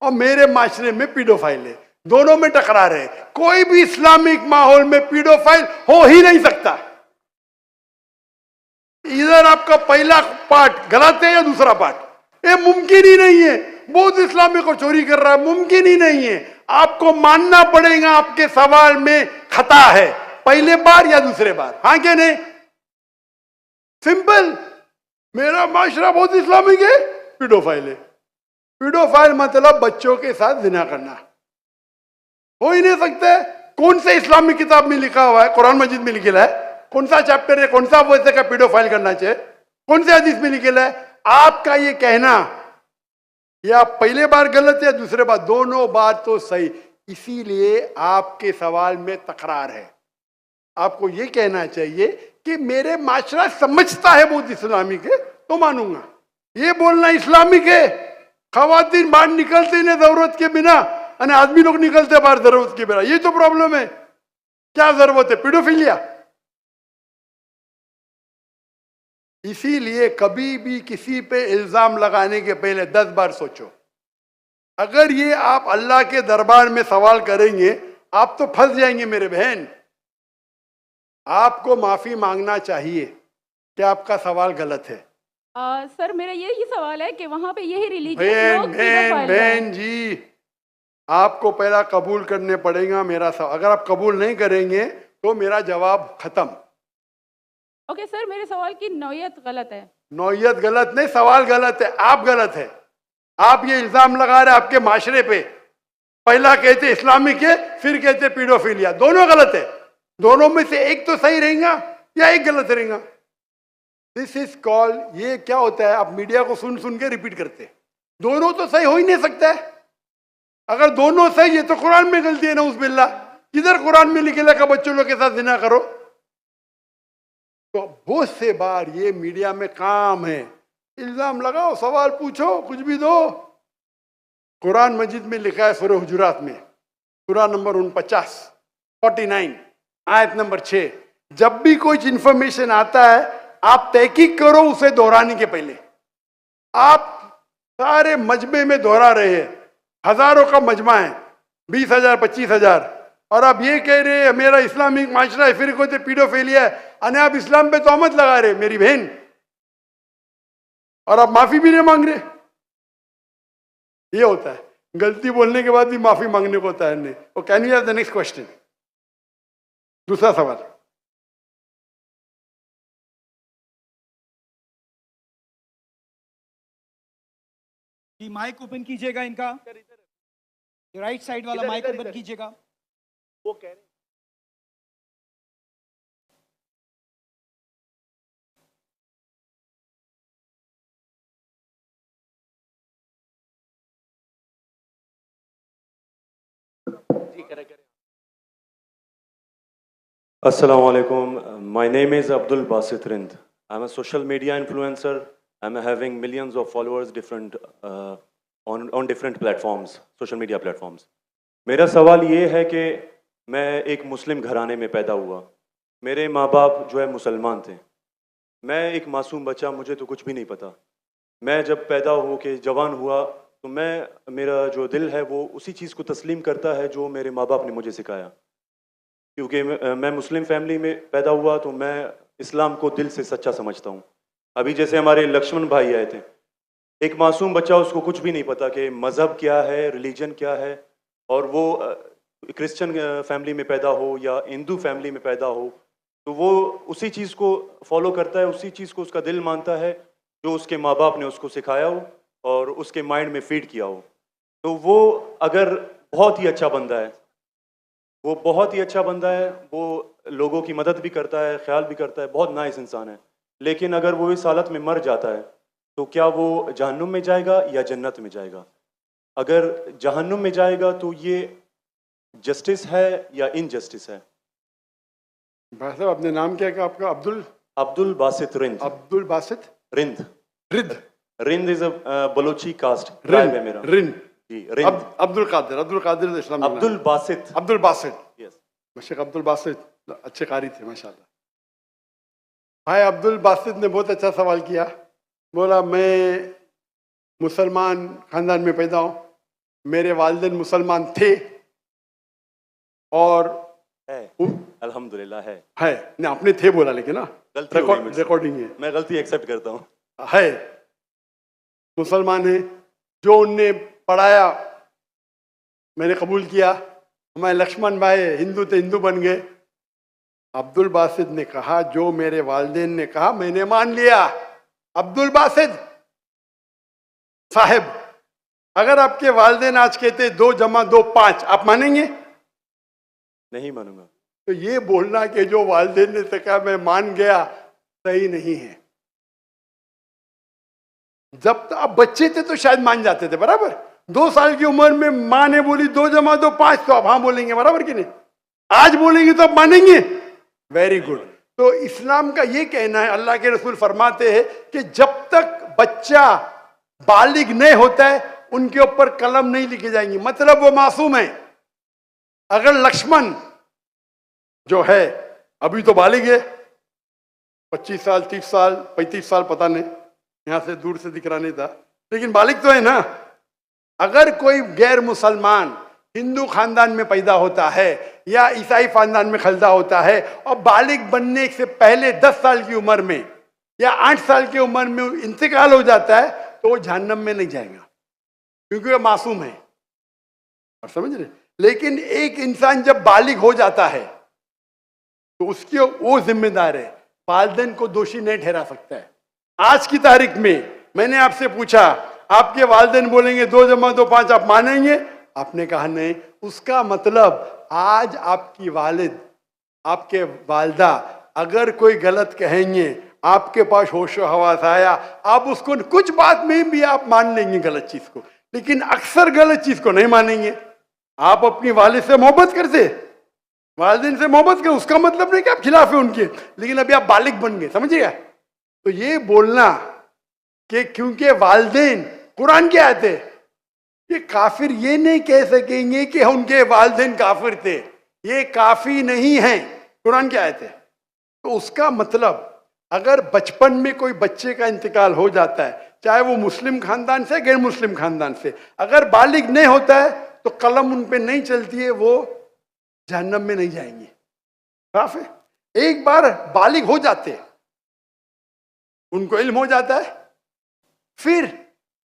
और मेरे माशरे में पीडोफाइल है, दोनों में टकरार है। कोई भी इस्लामिक माहौल में पीडोफाइल हो ही नहीं सकता। इधर आपका पहला पार्ट गलत है या दूसरा पार्ट? ये मुमकिन ही नहीं है। बहुत इस्लामिक और चोरी कर रहा है, मुमकिन ही नहीं है। आपको मानना पड़ेगा आपके सवाल में खता है, पहले बार या दूसरे बार। हाँ क्या नहीं? सिंपल। मेरा माशरा बहुत इस्लामिक है, पीडोफाइल है। पीडोफाइल मतलब बच्चों के साथ जिना करना। हो ही नहीं सकता। कौन से इस्लामिक किताब में लिखा हुआ है? कुरान मजीद में लिखा है? कौन सा चैप्टर है, कौन सा वैसे का पीडोफाइल करना चाहिए? कौन से हदीस में लिखा है? आपका ये कहना या पहले बार गलत है, दूसरे बार, दोनों बार तो सही। इसीलिए आपके सवाल में तकरार है। आपको ये कहना चाहिए कि मेरे माशरा समझता है बहुत इस्लामिक है तो मानूंगा। ये बोलना इस्लामिक है, खवातीन बाहर निकलते नहीं जरूरत के बिना, और आदमी लोग निकलते बाहर जरूरत के बिना, ये तो प्रॉब्लम है। क्या जरूरत है? पीडोफिलिया। इसीलिए कभी भी किसी पे इल्जाम लगाने के पहले 10 बार सोचो। अगर ये आप अल्लाह के दरबार में सवाल करेंगे आप तो फंस जाएंगे मेरे बहन। आपको माफी मांगना चाहिए कि आपका सवाल गलत है। सर मेरा यही सवाल है कि वहाँ पे यही रिलीजियस लोग बहन जी आपको पहला कबूल करने पड़ेगा मेरा सवाल। अगर आप कबूल नहीं करेंगे तो मेरा जवाब खत्म। ओके सर, मेरे सवाल की नौयत गलत है। नौयत गलत नहीं, सवाल गलत है, आप गलत है। आप ये इल्जाम लगा रहे आपके माशरे पे। पहला कहते इस्लामिक है, फिर कहते पीडोफिलिया। दोनों गलत है। दोनों में से एक तो सही रहेगा या एक गलत रहेगा। दिस इज कॉल, ये क्या होता है, आप मीडिया को सुन सुन के रिपीट करते। दोनों तो सही हो ही नहीं सकता है। अगर दोनों सही है तो कुरान में गलती है ना, उस बिल्ला किधर कुरान में लिखेला का बच्चों लोग के साथ जिना करो। तो बहुत से बार ये मीडिया में काम है, इल्जाम लगाओ, सवाल पूछो, कुछ भी दो। कुरान मजीद में लिखा है सूरह हुजुरात में, सूरह नंबर 49 आयत नंबर 6, जब भी कोई इंफॉर्मेशन आता है आप तहकीक करो उसे दोहराने के पहले। आप सारे मजमे में दोहरा रहे हैं, हजारों का मजमा है, 20,000 25,000, और आप ये कह रहे हैं मेरा इस्लामिक माशरा है, फिर कोई पीडोफिलिया है, अने आप इस्लाम पे तोहमत लगा रहे मेरी बहन, और आप माफी भी नहीं मांग रहे। ये होता है, गलती बोलने के बाद भी माफी मांगने को होता है नहीं। और can you have the next question? दूसरा सवाल। कि माइक ओपन कीजिएगा इनका, राइट साइड वाला माइक ओपन कीजिएगा। वो कह रहे Assalamu alaikum. My name is Abdul Basit Rind. I'm a social media influencer. I'm having millions of followers on different platforms, social media platforms. मेरा सवाल ये है कि मैं एक मुस्लिम घराने में पैदा हुआ। मेरे माँ बाप जो है मुसलमान थे। मैं एक मासूम बच्चा, मुझे तो कुछ भी नहीं पता। मैं जब पैदा हो के जवान हुआ तो मेरा जो दिल है वो उसी चीज़ को तस्लीम करता है जो मेरे माँ बाप ने मुझे सिखाया। क्योंकि मैं मुस्लिम फैमिली में पैदा हुआ तो मैं इस्लाम को दिल से सच्चा समझता हूँ। अभी जैसे हमारे लक्ष्मण भाई आए थे, एक मासूम बच्चा, उसको कुछ भी नहीं पता कि मज़हब क्या है, रिलीजन क्या है, और वो क्रिश्चियन फैमिली में पैदा हो या हिंदू फैमिली में पैदा हो तो वो उसी चीज़ को फॉलो करता है, उसी चीज़ को उसका दिल मानता है जो उसके माँ बाप ने उसको सिखाया हो और उसके माइंड में फीड किया हो। तो वो अगर बहुत ही अच्छा बंदा है, वो बहुत ही अच्छा बंदा है, वो लोगों की मदद भी करता है, ख्याल भी करता है, बहुत नाइस इंसान है, लेकिन अगर वो इस हालत में मर जाता है तो क्या वो जहन्नुम में जाएगा या जन्नत में जाएगा? अगर जहन्नुम में जाएगा तो ये जस्टिस है या इनजस्टिस है? भाई साहब अपने नाम क्या है आपका? अब्दुल बासित रिंद। अब्दुल बासित रिंद। रिद Rind is a Balochi caste tribe है मेरा। रिंद जी, रिंद। अब्दुल कादिर इस्लाम। अब्दुल बासित। अब्दुल बासित, यस। शेख अब्दुल बासित अच्छे कारी थे माशाल्लाह। भाई अब्दुल बासित ने बहुत अच्छा सवाल किया। बोला मैं मुसलमान खानदान में पैदा हूँ, मेरे वालिदैन मुसलमान थे और है, अल्हम्दुलिल्लाह है नहीं आपने थे बोला लेकिन ना गलती हो गई मुझसे। रिकॉर्डिंग है, मैं गलती एक्सेप्ट करता हूँ। है मुसलमान है, जो उनने पढ़ाया मैंने कबूल किया। हमारे लक्ष्मण भाई हिंदू थे, हिंदू बन गए। अब्दुल बासित ने कहा जो मेरे वालिदैन ने कहा मैंने मान लिया। अब्दुल बासित साहब, अगर आपके वालिदैन आज कहते 2 + 2 5, आप मानेंगे? नहीं मानूंगा। तो ये बोलना कि जो वालिदैन ने तो कहा मैं मान गया, सही नहीं है। जब आप बच्चे थे तो शायद मान जाते थे, बराबर। 2 साल की उम्र में माँ ने बोली 2 + 2 5, तो आप हाँ बोलेंगे, बराबर कि नहीं? आज बोलेंगे तो आप मानेंगे। Very good. तो इस्लाम का ये कहना है, अल्लाह के रसूल फरमाते हैं कि जब तक बच्चा बालिग नहीं होता है उनके ऊपर कलम नहीं लिखी जाएंगी, मतलब वो मासूम है। अगर लक्ष्मण जो है अभी तो बालिग है, 25 साल 30 साल 35 साल पता नहीं, यहां से दूर से दिख रहा नहीं था, लेकिन बालिग तो है ना। अगर कोई गैर मुसलमान हिंदू खानदान में पैदा होता है या ईसाई खानदान में खलदा होता है और बालिग बनने से पहले 10 साल की उम्र में या 8 साल की उम्र में इंतकाल हो जाता है तो वो जहन्नम में नहीं जाएगा, क्योंकि वो मासूम है। और समझ रहे? लेकिन एक इंसान जब बालिग हो जाता है तो उसकी वो जिम्मेदार है, वालिदैन को दोषी नहीं ठहरा सकता है। आज की तारीख में मैंने आपसे पूछा, आपके वालिदैन बोलेंगे 2 + 2 5, आप मानेंगे? आपने कहा नहीं। उसका मतलब आज आपकी वालिद, आपके वालदा अगर कोई गलत कहेंगे, आपके पास होशो हवास आया, आप उसको कुछ बात में भी आप मान लेंगे गलत चीज को, लेकिन अक्सर गलत चीज को नहीं मानेंगे। आप अपनी वालिद से मोहब्बत करते, वालिदैन से मोहब्बत कर, उसका मतलब नहीं कि आप खिलाफ है उनके, लेकिन अभी आप बालिग बन गए, समझिएगा। तो ये बोलना कि क्योंकि वालिदैन कुरान की आयत है, ये काफिर ये नहीं कह सकेंगे कि उनके वालिदैन काफिर थे, ये काफी नहीं है, कुरान की आयत है। तो उसका मतलब अगर बचपन में कोई बच्चे का इंतकाल हो जाता है, चाहे वो मुस्लिम खानदान से गैर मुस्लिम खानदान से, अगर बालिग नहीं होता है तो कलम उन पे नहीं चलती है, वो जहन्नम में नहीं जाएंगे। साफ है। एक बार बालिग हो जाते हैं, उनको इल्म हो जाता है, फिर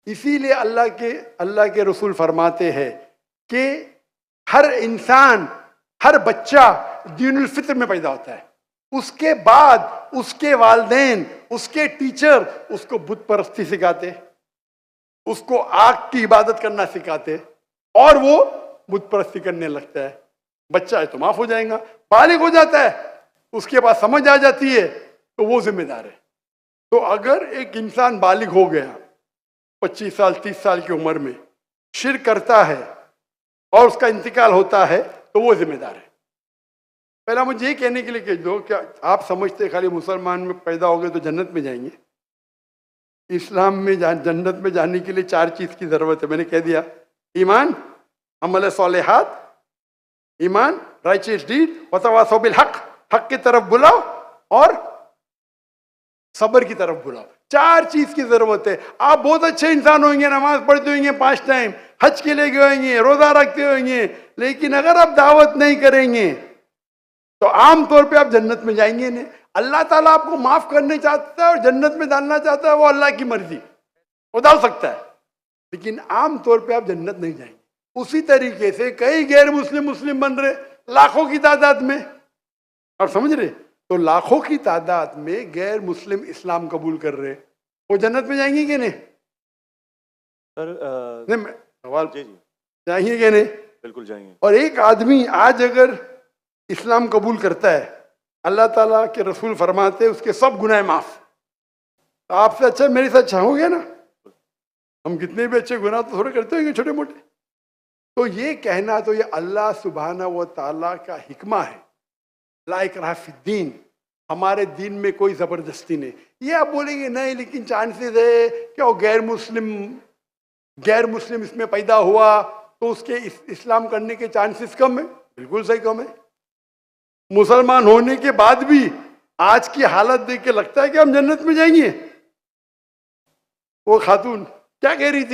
इसीलिए अल्लाह के रसूल फरमाते हैं कि हर इंसान, हर बच्चा दीनुल फित्र में पैदा होता है, उसके बाद उसके वालिदैन, उसके टीचर उसको बुत परस्ती सिखाते, उसको आग की इबादत करना सिखाते, और वो बुत परस्ती करने लगता है। बच्चा है तो माफ हो जाएगा, बालिग हो जाता है, उसके बाद समझ आ जाती है, तो वो जिम्मेदार है। तो अगर एक इंसान बालिग हो गया 25 साल 30 साल की उम्र में, शिर्क करता है और उसका इंतकाल होता है, तो वो जिम्मेदार है। पहला मुझे ये कहने के लिए कह दो, क्या आप समझते खाली मुसलमान में पैदा हो गए तो जन्नत में जाएंगे? इस्लाम में जन्नत में जाने के लिए 4 चीज की जरूरत है, मैंने कह दिया। ईमान, अमल सालिहात, ईमान, राइचियस डीड, वतवासौ बिल हक, हक की तरफ बुलाओ और सब्र की तरफ बुलाओ। 4 चीज की जरूरत है। आप बहुत अच्छे इंसान होंगे, नमाज पढ़ते होंगे 5 टाइम, हज के लिए गए होंगे, रोजा रखते होंगे, लेकिन अगर आप दावत नहीं करेंगे तो आमतौर पे आप जन्नत में जाएंगे नहीं। अल्लाह ताला आपको माफ करने चाहता है और जन्नत में डालना चाहता है, वो अल्लाह की मर्जी, वो डाल सकता है, लेकिन आमतौर पे आप जन्नत नहीं जाएंगे। उसी तरीके से कई गैर मुस्लिम बन रहे लाखों की तादाद में, और समझ रहे, तो लाखों की तादाद में गैर मुस्लिम इस्लाम कबूल कर रहे, वो जन्नत में जाएंगे कि नहीं? सर नहीं, सवाल जी जाएंगे कि नहीं? बिल्कुल जाएंगे। और एक आदमी आज अगर इस्लाम कबूल करता है, अल्लाह ताला के रसूल फरमाते हैं उसके सब गुनाह माफ। तो आपसे अच्छा मेरे से अच्छा हो गया ना। हम कितने भी अच्छे गुनाह तो थोड़े करते होंगे छोटे मोटे। तो ये कहना, तो ये अल्लाह सुब्हाना व ताला का हिकमा है, ला इकराह फिद्दीन, हमारे दीन में कोई जबरदस्ती नहीं। ये आप बोलेंगे नहीं लेकिन चांसेस है कि वो गैर मुस्लिम इसमें पैदा हुआ तो उसके इस्लाम करने के चांसेस कम है। बिल्कुल सही कम है। मुसलमान होने के बाद भी आज की हालत देख के लगता है कि हम जन्नत में जाएंगे। वो खातून क्या कह रही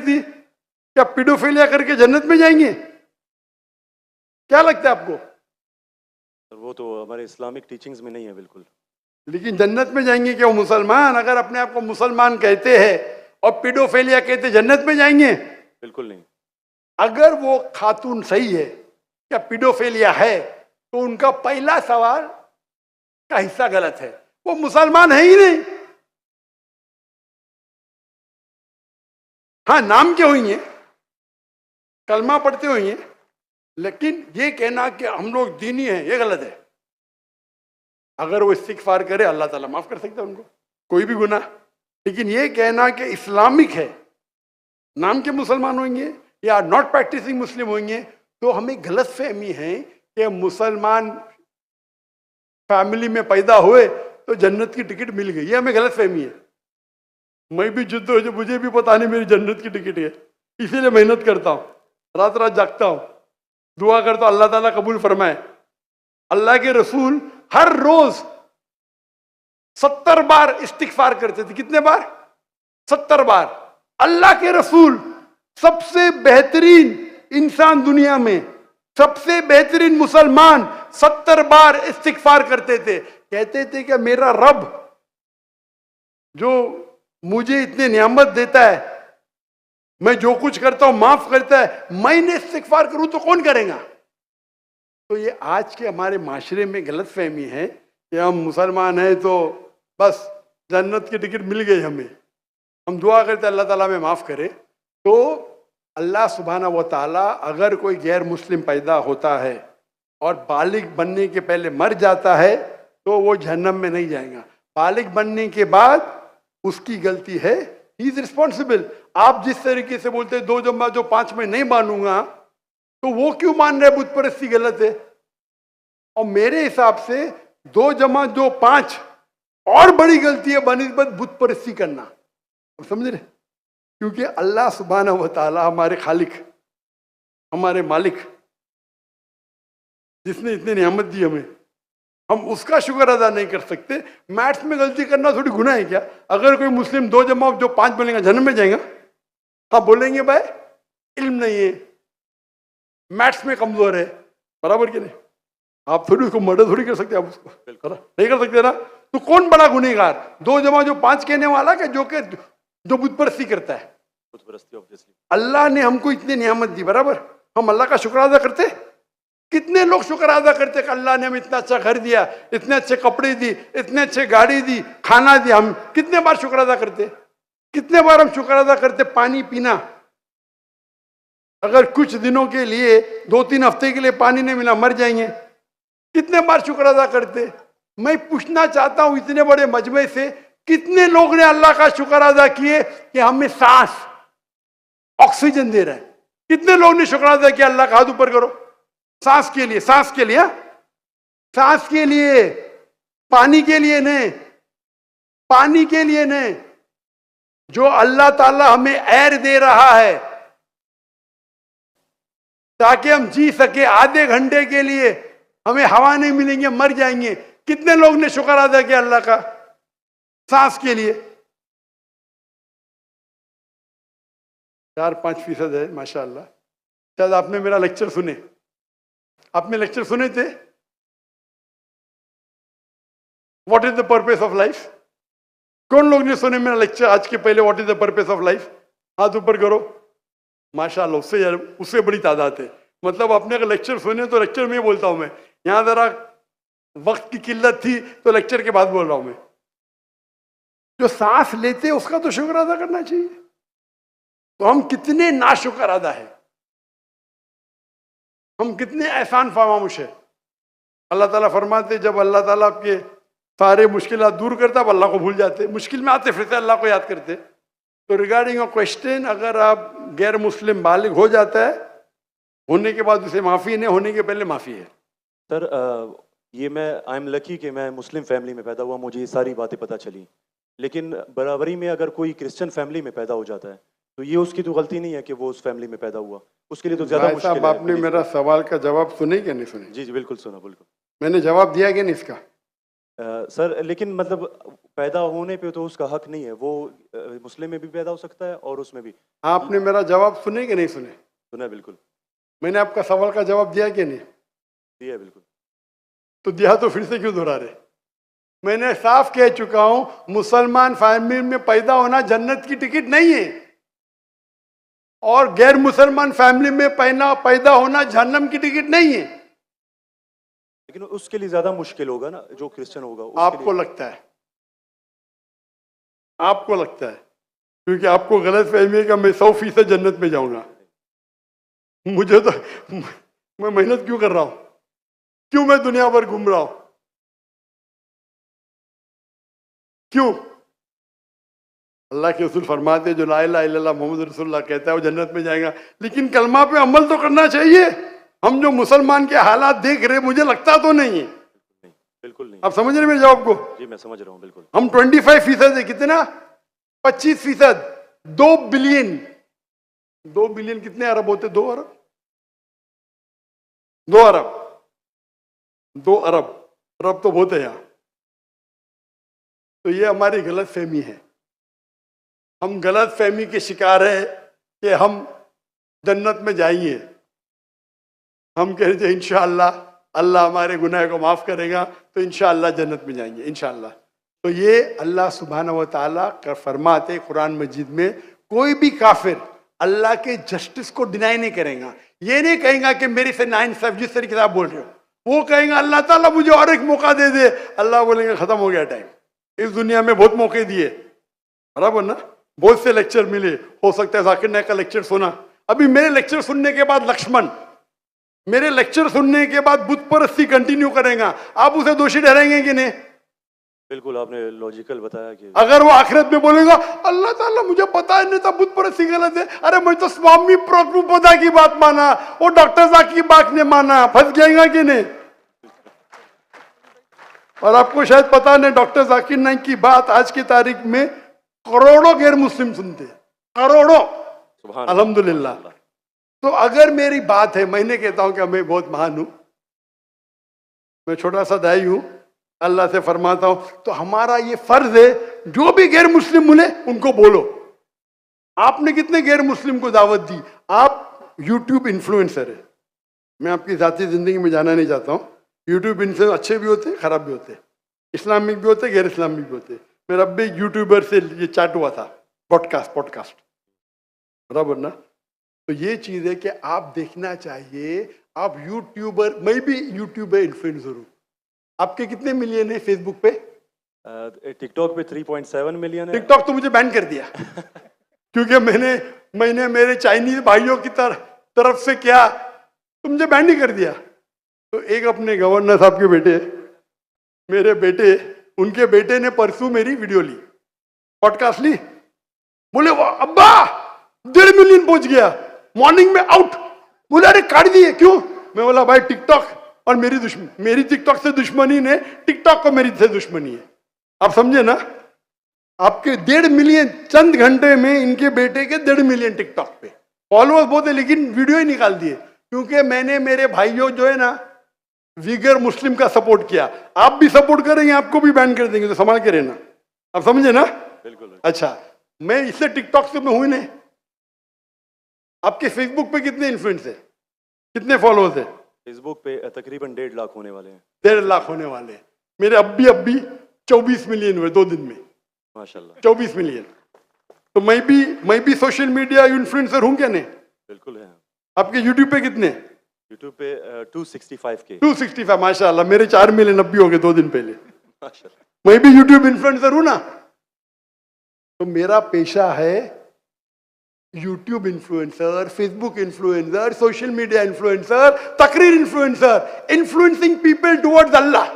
थी, क्या पीडोफिलिया करके जन्नत में जाएंगे? क्या लगता है आपको? वो तो हमारे इस्लामिक टीचिंग्स में नहीं है बिल्कुल। लेकिन जन्नत में जाएंगे क्या वो मुसलमान? अगर अपने आप को मुसलमान कहते हैं और पीडोफिलिया कहते, जन्नत में जाएंगे? बिल्कुल नहीं। अगर वो खातून सही है, क्या पीडोफिलिया है, तो उनका पहला सवाल का हिस्सा गलत है। वो मुसलमान है ही नहीं। हाँ, नाम के होंगे, कलमा पढ़ते होंगे, लेकिन ये कहना कि हम लोग दीनी हैं, ये गलत है। अगर वो इस्तिगफार करे अल्लाह ताला माफ कर सकता है उनको, कोई भी गुनाह। लेकिन ये कहना कि इस्लामिक है, नाम के मुसलमान होंगे या नॉट प्रैक्टिसिंग मुस्लिम होंगे, तो हमें गलत फहमी है कि मुसलमान फैमिली में पैदा हुए तो जन्नत की टिकट मिल गई। ये हमें गलत फहमी है। मैं भी जिद्द हो जो मुझे भी पता नहीं मेरी जन्नत की टिकट है, इसीलिए मेहनत करता हूँ, रात रात जागता हूँ, दुआ करता हूँ अल्लाह ताला कबूल फरमाए। अल्लाह के रसूल हर रोज 70 बार इस्तिगफार करते थे। कितने बार? 70 बार। अल्लाह के रसूल सबसे बेहतरीन इंसान दुनिया में, सबसे बेहतरीन मुसलमान 70 बार इस्तिगफार करते थे। कहते थे कि मेरा रब जो मुझे इतने नियामत देता है, मैं जो कुछ करता हूं माफ करता है, मैंने इस्तिगफार करूं तो कौन करेगा? तो ये आज के हमारे माशरे में गलत फहमी है कि हम मुसलमान हैं तो बस जन्नत की टिकट मिल गई हमें, हम दुआ करते अल्लाह ताला में माफ करे। तो अल्लाह सुब्हाना व ताला अगर कोई गैर मुस्लिम पैदा होता है और बालिग बनने के पहले मर जाता है, तो वो जहन्नम में नहीं जाएगा। बालिग बनने के बाद उसकी गलती है, ही इज रिस्पॉन्सिबल। आप जिस तरीके से बोलते हैं 2 जमा जो 5 में नहीं मानूंगा, तो वो क्यों मान रहे बुत परस्ती गलत है? और मेरे हिसाब से 2 जमा जो 5 और बड़ी गलती है बनिस्बत बुत परस्ती करना। आप समझ रहे? क्योंकि अल्लाह सुब्हानहू व तआला हमारे खालिक, हमारे मालिक, जिसने इतनी नियामत दी हमें, हम उसका शुक्र अदा नहीं कर सकते। मैथ्स में गलती करना थोड़ी गुनाह है क्या? अगर कोई मुस्लिम 2 जमा जो 5 बोलेगा जन्नत में जाएगा, आप बोलेंगे भाई इल्म नहीं है, मैथ्स में कमजोर है, बराबर कि नहीं? आप थोड़ी उसको मर्डर थोड़ी कर सकते, आप उसको नहीं कर सकते ना। तो कौन बड़ा गुनहगार, 2 जमा जो 5 कहने वाला क्या जो बुत परस्ती करता है? अल्लाह ने हमको इतनी नियामत दी, बराबर, हम अल्लाह का शुक्र अदा करते? कितने लोग शुक्र अदा करते कि अल्लाह ने हमें इतना अच्छा घर दिया, इतने अच्छे कपड़े दी, इतने अच्छे गाड़ी दी, खाना दिया? हम कितने बार शुक्र अदा करते? कितने बार हम शुक्र अदा करते? पानी पीना, अगर कुछ दिनों के लिए 2-3 हफ्ते के लिए पानी नहीं मिला मर जाएंगे, कितने बार शुक्र अदा करते? मैं पूछना चाहता हूं इतने बड़े मजमे से कितने लोग ने अल्लाह का शुक्र अदा किए कि हमें सांस, ऑक्सीजन दे रहा है? कितने लोग ने शुक्र अदा किया? अल्लाह का हाथ ऊपर करो। सांस के लिए, सांस के लिए, सांस के लिए, पानी के लिए नहीं, पानी के लिए नहीं। जो अल्लाह ताला हमें एयर दे रहा है ताकि हम जी सके, आधे घंटे के लिए हमें हवा नहीं मिलेंगे मर जाएंगे, कितने लोग ने शुक्र अदा किया अल्लाह का सांस के लिए? 4-5% है माशाअल्लाह। शायद आपने मेरा लेक्चर सुने, आपने लेक्चर सुने थे, what is the purpose of life? कौन लोग ने सुने मेरा लेक्चर आज के पहले? What is the purpose of life? हाथ ऊपर करो। माशाअल्लाह, उससे बड़ी तादाद है। मतलब आपने अगर लेक्चर सुने तो लेक्चर में बोलता हूं मैं, यहां जरा वक्त की किल्लत थी तो लेक्चर के बाद बोल रहा हूं मैं। जो सांस लेते उसका तो शुक्र अदा करना चाहिए। तो हम कितने नाशुक्र अदा है, हम कितने एहसान फरामोश है। अल्लाह ताला फरमाते जब अल्लाह ताला आपके सारे मुश्किलात दूर करता है, अल्लाह को भूल जाते, मुश्किल में आते फिरते अल्लाह को याद करते। तो रिगार्डिंग अ क्वेश्चन, अगर आप गैर मुस्लिम बालिग हो जाता है, होने के बाद उसे माफ़ी नहीं, होने के पहले माफ़ी है। सर ये मैं आई एम लकी कि मैं मुस्लिम फैमिली में पैदा हुआ, मुझे ये सारी बातें पता चली। लेकिन बराबरी में अगर कोई क्रिश्चियन फैमिली में पैदा हो जाता है तो ये उसकी तो गलती नहीं है कि वो उस फैमिली में पैदा हुआ, उसके लिए तो ज़्यादा भाई मुश्किल साहब, है। आपने मेरा सवाल का जवाब सुने क्या नहीं सुने? जी जी बिल्कुल सुना, बिल्कुल मैंने जवाब दिया कि नहीं इसका? सर लेकिन मतलब पैदा होने पे तो उसका हक नहीं है, वो मुस्लिम में भी पैदा हो सकता है और उसमें भी। आपने मेरा जवाब सुने कि नहीं सुने? सुना बिल्कुल, मैंने आपका सवाल का जवाब दिया कि नहीं? दिया बिल्कुल। तो दिया तो फिर से क्यों दोहरा रहे? मैंने साफ कह चुका हूं, मुसलमान फैमिली में पैदा होना जन्नत की टिकट नहीं है, और गैर मुसलमान फैमिली में पैदा होना जहन्नम की टिकट नहीं है। लेकिन उसके लिए ज्यादा मुश्किल होगा ना, जो क्रिश्चियन होगा उसके आपको लगता है, आपको लगता है, क्योंकि आपको गलत फहमी है कि मैं 100% जन्नत में जाऊंगा। मुझे तो, मैं मेहनत क्यों कर रहा हूं, क्यों मैं दुनिया भर घूम रहा हूं, क्यों? अल्लाह के रसूल फरमाते जो ला इलाहा इल्लल्लाह मोहम्मद रसूलुल्लाह कहता है वो जन्नत में जाएगा। लेकिन कलमा पे अमल तो करना चाहिए। हम जो मुसलमान के हालात देख रहे, मुझे लगता तो नहीं है। बिल्कुल नहीं। आप समझ रहे मेरे जवाब को? जी मैं समझ रहा हूँ बिल्कुल। हम 25% है, कितना? 25%, 2 बिलियन। 2 बिलियन कितने अरब होते? 2 अरब, 2 अरब, 2 अरब, अरब तो बहुत है यहाँ। तो ये हमारी गलत फहमी है, हम गलत फहमी के शिकार है कि हम जन्नत में जाएंगे। हम कह रहे थे इंशाअल्लाह अल्लाह हमारे गुनाह को माफ़ करेगा तो इंशाअल्लाह जन्नत में जाएंगे इंशाअल्लाह। तो ये अल्लाह सुब्हानहू व तआला का फरमाते कुरान मजीद में, कोई भी काफिर अल्लाह के जस्टिस को डिनाई नहीं करेगा। ये नहीं कहेगा कि मेरे से नाइंसाफ, जिस तरीके से आप बोल रहे हो, वो कहेगा अल्लाह ताला मुझे और एक मौका दे दे। अल्लाह बोलेंगे खत्म हो गया टाइम, इस दुनिया में बहुत मौके दिए, बराबर ना, बहुत से लेक्चर मिले, हो सकता है जाकिर नायक का लेक्चर सुना। अभी मेरे लेक्चर सुनने के बाद लक्ष्मण मेरे लेक्चर सुनने के बाद बुत परस्ती कंटिन्यू करेगा, आप उसे दोषी ठहराएंगे कि नहीं? बिल्कुल, आपने लॉजिकल बताया कि अगर वो आखिरत में बोलेगा अल्लाह ताला मुझे पता ही नहीं था बुत परस्ती गलत है, अरे मैं तो स्वामी प्रभुपदा की बात माना, वो डॉक्टर साहब की बात ने माना, फंस जाएगा कि नहीं? और आपको शायद पता नहीं, डॉक्टर जाकिर नाइक की बात आज की तारीख में करोड़ों गैर मुस्लिम सुनते हैं, करोड़ों। सुभान अल्हम्दुलिल्लाह। तो अगर मेरी बात है, मैंने कहता हूं कि मैं बहुत महान हूं, मैं छोटा सा दाई हूं, अल्लाह से फरमाता हूं, तो हमारा ये फर्ज है जो भी गैर मुस्लिम मिले उनको बोलो। आपने कितने गैर मुस्लिम को दावत दी? आप यूट्यूब इन्फ्लुएंसर है, मैं आपकी जाती जिंदगी में जाना नहीं चाहता हूं। यूट्यूब इन्फ्लुएंसर अच्छे भी होते हैं, खराब भी होते हैं, इस्लामिक भी होते हैं, गैर इस्लामिक भी होते हैं। मेरा भी यूट्यूबर से ये चैट हुआ था, पॉडकास्ट, बराबर ना? तो ये चीज है कि आप देखना चाहिए, आप यूट्यूबर, मैं भी यूट्यूबर इन्फ्लुएंसर हूँ। आपके कितने मिलियन है फेसबुक पे? टिकटॉक पे 3.7 मिलियन है। टिकटॉक तो मुझे बैन कर दिया क्योंकि मैंने मेरे चाइनीज भाइयों की तरफ से क्या, तो मुझे बैन ही कर दिया। तो एक अपने गवर्नर साहब के बेटे, मेरे बेटे, उनके बेटे ने परसों मेरी वीडियो ली, पॉडकास्ट ली, बोले वाह अब्बा 1.5 मिलियन पहुंच गया, मॉर्निंग में आउट। बोले अरे काट दिए क्यों? मैं बोला भाई टिकटॉक और मेरी टिकटॉक से दुश्मनी ने, टिकटॉक को मेरी से दुश्मनी है। आप समझे ना? आपके 1.5 मिलियन चंद घंटे में, इनके बेटे के 1.5 मिलियन टिकटॉक पे फॉलोअर्स बहुत है, लेकिन वीडियो ही निकाल दिए क्योंकि मैंने मेरे भाइयों जो है ना विगर मुस्लिम का सपोर्ट किया। आप भी सपोर्ट करेंगे, आपको भी बैन कर देंगे, तो संभाल के रहना। आप समझे ना? बिल्कुल। अच्छा, मैं इससे टिकटॉक से मैं हुई नहीं। आपके फेसबुक पे कितने इन्फ्लुएंस है, कितने फॉलोअर्स है? फेसबुक पे तकरीबन 1.5 लाख होने वाले हैं। 1.5 लाख होने वाले। मेरे अभी 24 मिलियन हुए 2 दिन में, माशाल्लाह। 24 मिलियन। तो मैं भी सोशल मीडिया इन्फ्लुएंसर हूं क्या नहीं? बिल्कुल है। आपके यूट्यूब पे कितने? यूट्यूब पे 265 के। 265, माशाल्लाह। मेरे 4 मिलियन अभी हो गए 2 दिन पहले। माशाल्लाह। मैं भी यूट्यूब इन्फ्लुएंसर हूं ना। तो मेरा पेशा है YouTube influencer, Facebook influencer, social media influencer, तकरीर इन्फ्लुएंसर, इन्फ्लुएंसिंग पीपल टुवर्ड्स अल्लाह।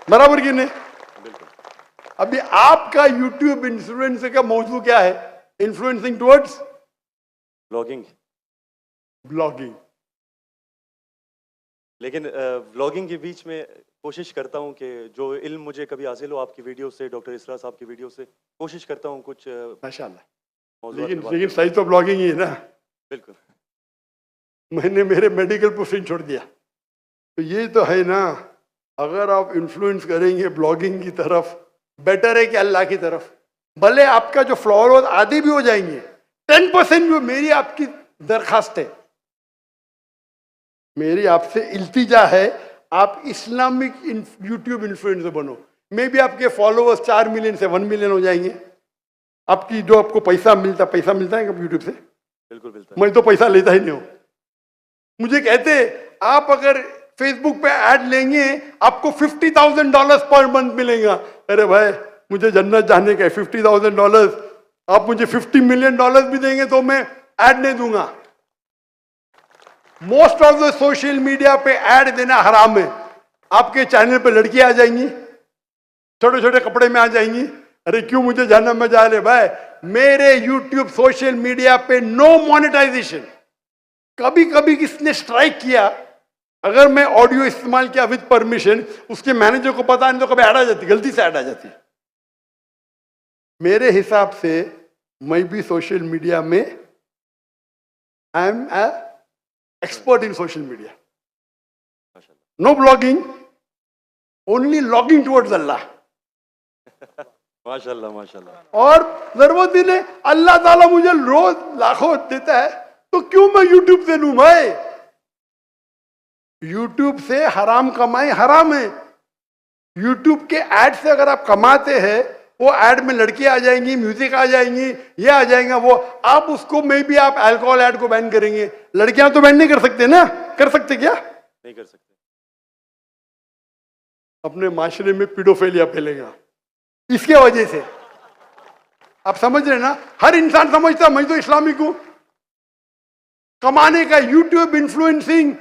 बराबर कि नहीं? अभी आपका यूट्यूब इन्फ्लुएंसर का मौजू क्या है? Influencing towards blogging. लेकिन व्लॉगिंग के बीच में कोशिश करता हूं कि जो इल्म मुझे कभी हासिल हो आपकी वीडियो से, डॉक्टर इसरा साहब की वीडियो से, कोशिश करता हूं कुछ माशाल्लाह। मौजूद लेकिन सही तो ब्लॉगिंग ही है ना। बिल्कुल। मैंने मेरे मेडिकल प्रोफेशन छोड़ दिया, तो ये तो है ना। अगर आप इन्फ्लुएंस करेंगे ब्लॉगिंग की तरफ, बेटर है कि अल्लाह की तरफ। भले आपका जो फॉलोअर्स आधे भी हो जाएंगे, 10% भी, मेरी आपकी दरखास्त है, मेरी आपसे इल्तिजा है, आप इस्लामिक यूट्यूब इन्फ्लुएंसर बनो। मे भी आपके फॉलोअर्स 4 मिलियन से 1 मिलियन हो जाएंगे। आपकी जो आपको पैसा मिलता है कब यूट्यूब से? बिल्कुल मिलता है। मैं तो पैसा लेता ही नहीं हूं। मुझे कहते आप अगर फेसबुक पे ऐड लेंगे आपको $50,000 पर मंथ मिलेगा। अरे भाई मुझे जन्नत जाने का है, $50,000 आप मुझे $50 मिलियन भी देंगे तो मैं ऐड नहीं दूंगा। Most of the social media पे ऐड देना हराम है। आपके चैनल पे लड़कियां आ जाएंगी, छोटे छोटे कपड़े में आ जाएंगी। अरे क्यों मुझे जहन्नम में जा रहे भाई? मेरे यूट्यूब सोशल मीडिया पे नो मोनेटाइजेशन। कभी कभी किसने स्ट्राइक किया, अगर मैं ऑडियो इस्तेमाल किया विद परमिशन, उसके मैनेजर को पता नहीं तो कभी ऐड आ जाती, गलती से ऐड आ जाती। मेरे हिसाब से मैं भी सोशल मीडिया में I am expert in social media. No blogging, only logging towards Allah. माशाल्लाह माशाल्लाह। और जरूरत ही नहीं, अल्लाह ताला मुझे रोज लाखों देता है तो क्यों मैं यूट्यूब से लूं भाई? यूट्यूब से हराम कमाई हराम है। यूट्यूब के ऐड से अगर आप कमाते हैं, वो ऐड में लड़कियां आ जाएंगी, म्यूजिक आ जाएंगी, ये आ जाएगा वो, आप उसको में भी आप अल्कोहल ऐड को बैन करेंगे। लड़कियां तो बैन नहीं कर सकते ना? कर सकते क्या? नहीं कर सकते। अपने माशरे में पीडोफिलिया फैलेगा इसके वजह से। आप समझ रहे ना? हर इंसान समझता मैं तो इस्लामिक हूं, कमाने का, यूट्यूब इन्फ्लुएंसिंग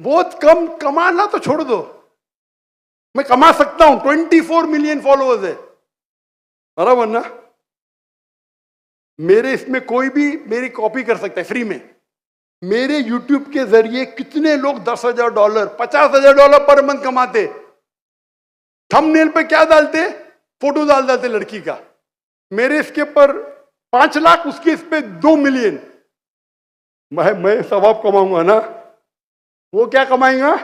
बहुत कम, कमाना तो छोड़ दो, मैं कमा सकता हूं, 24 मिलियन फॉलोअर्स है, बराबर ना। मेरे इसमें कोई भी मेरी कॉपी कर सकता है फ्री में। मेरे यूट्यूब के जरिए कितने लोग $10,000 $50,000 पर मंथ कमाते। थंबनेल पे क्या डालते, फोटो डाल देते लड़की का, मेरे इसके पर 5 लाख, उसके इस पे 2 मिलियन। मैं सवाब कमाऊंगा ना, वो क्या कमाएगा,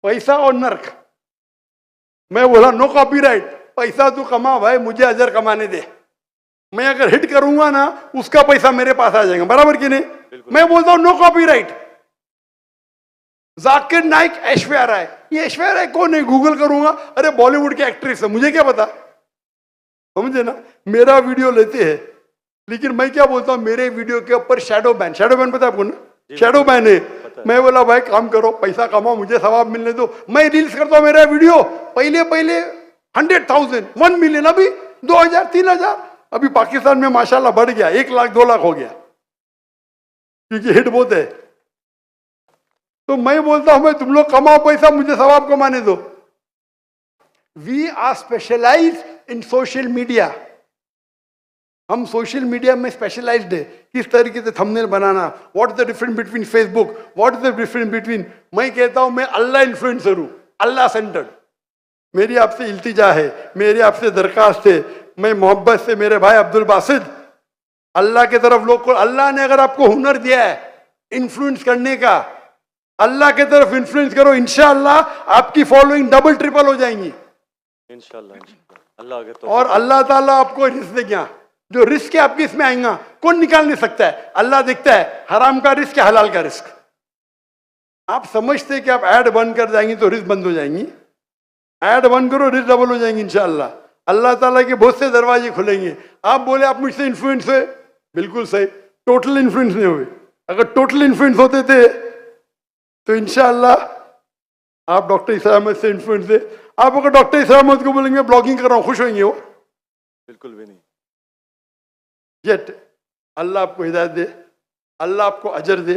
पैसा और नर्क। मैं बोला नो कॉपीराइट, पैसा तू कमा भाई, मुझे अजर कमाने दे। मैं अगर हिट करूंगा ना, उसका पैसा मेरे पास आ जाएगा, बराबर कि नहीं। मैं बोलता हूं नो कॉपीराइट। जाकिर नाइक, ऐश्वर्या राय, ये ऐश्वर्या राय कौन है, गूगल करूंगा, अरे बॉलीवुड की एक्ट्रेस है, मुझे क्या पता, समझे ना। मेरा वीडियो लेते हैं, लेकिन मैं क्या बोलता हूं, मेरे वीडियो के ऊपर शैडो बैन, शैडो बैन पता है आपको ना, शैडो बैन है। मैं बोला भाई काम करो, पैसा कमाओ, मुझे सवाब मिलने दो। मैं रील्स करता हूं, मेरा वीडियो पहले 100,000 1 मिलियन, अभी 2,000 3,000, अभी पाकिस्तान में माशाल्लाह बढ़ गया, 1 लाख 2 लाख हो गया, क्योंकि हिट बहुत है। तो मैं बोलता हूं, मैं तुम लोग कमाओ पैसा, मुझे सवाब कमाने दो। We are specialise in social media, हम सोशल मीडिया में स्पेशलाइज्ड है। किस तरीके से थंबनेल बनाना, what is the difference between Facebook, what is the difference between, मैं कहता हूं मैं अल्लाह इन्फ्लुएंसर हूं, अल्लाह सेंटर्ड। मेरी आपसे इल्तिजा है, मेरी आपसे दरखास्त है, मैं मोहब्बत से मेरे भाई अब्दुल बासित, अल्लाह के तरफ लोग को, अल्लाह ने अगर आपको हुनर दिया है इन्फ्लुएंस करने का, अल्लाह के तरफ इन्फ्लुएंस करो, इंशाअल्लाह आपकी फॉलोइंग डबल ट्रिपल हो जाएंगी इंशाअल्लाह। अल्लाह अगर तो, और अल्लाह ताला आपको रिस्क देगा, जो रिस्क है आपके इसमें आएगा, कौन निकाल नहीं सकता है, अल्लाह देखता है हराम का रिस्क है हलाल का रिस्क। आप समझते हैं कि आप ऐड बंद कर जाएंगी तो रिस्क बंद हो जाएंगी, ऐड बंद करो रिस्क डबल हो जाएंगी इंशाअल्लाह। अल्लाह ताला के बहुत से दरवाजे खुलेंगे। आप बोले आप मुझसे इन्फ्लुएंस हुए, बिल्कुल सही, टोटल इन्फ्लुएंस नहीं हुए। अगर टोटल इन्फ्लुएंस होते थे तो इंशाअल्लाह आप डॉक्टर इसरार अहमद से इन्फ्लुएंस थे। आप अगर डॉक्टर इसरार अहमद को बोलेंगे ब्लॉगिंग कर रहा हूं, खुश होंगे वो? बिल्कुल भी नहीं। येट अल्लाह आपको हिदायत दे, अल्लाह आपको अजर दे,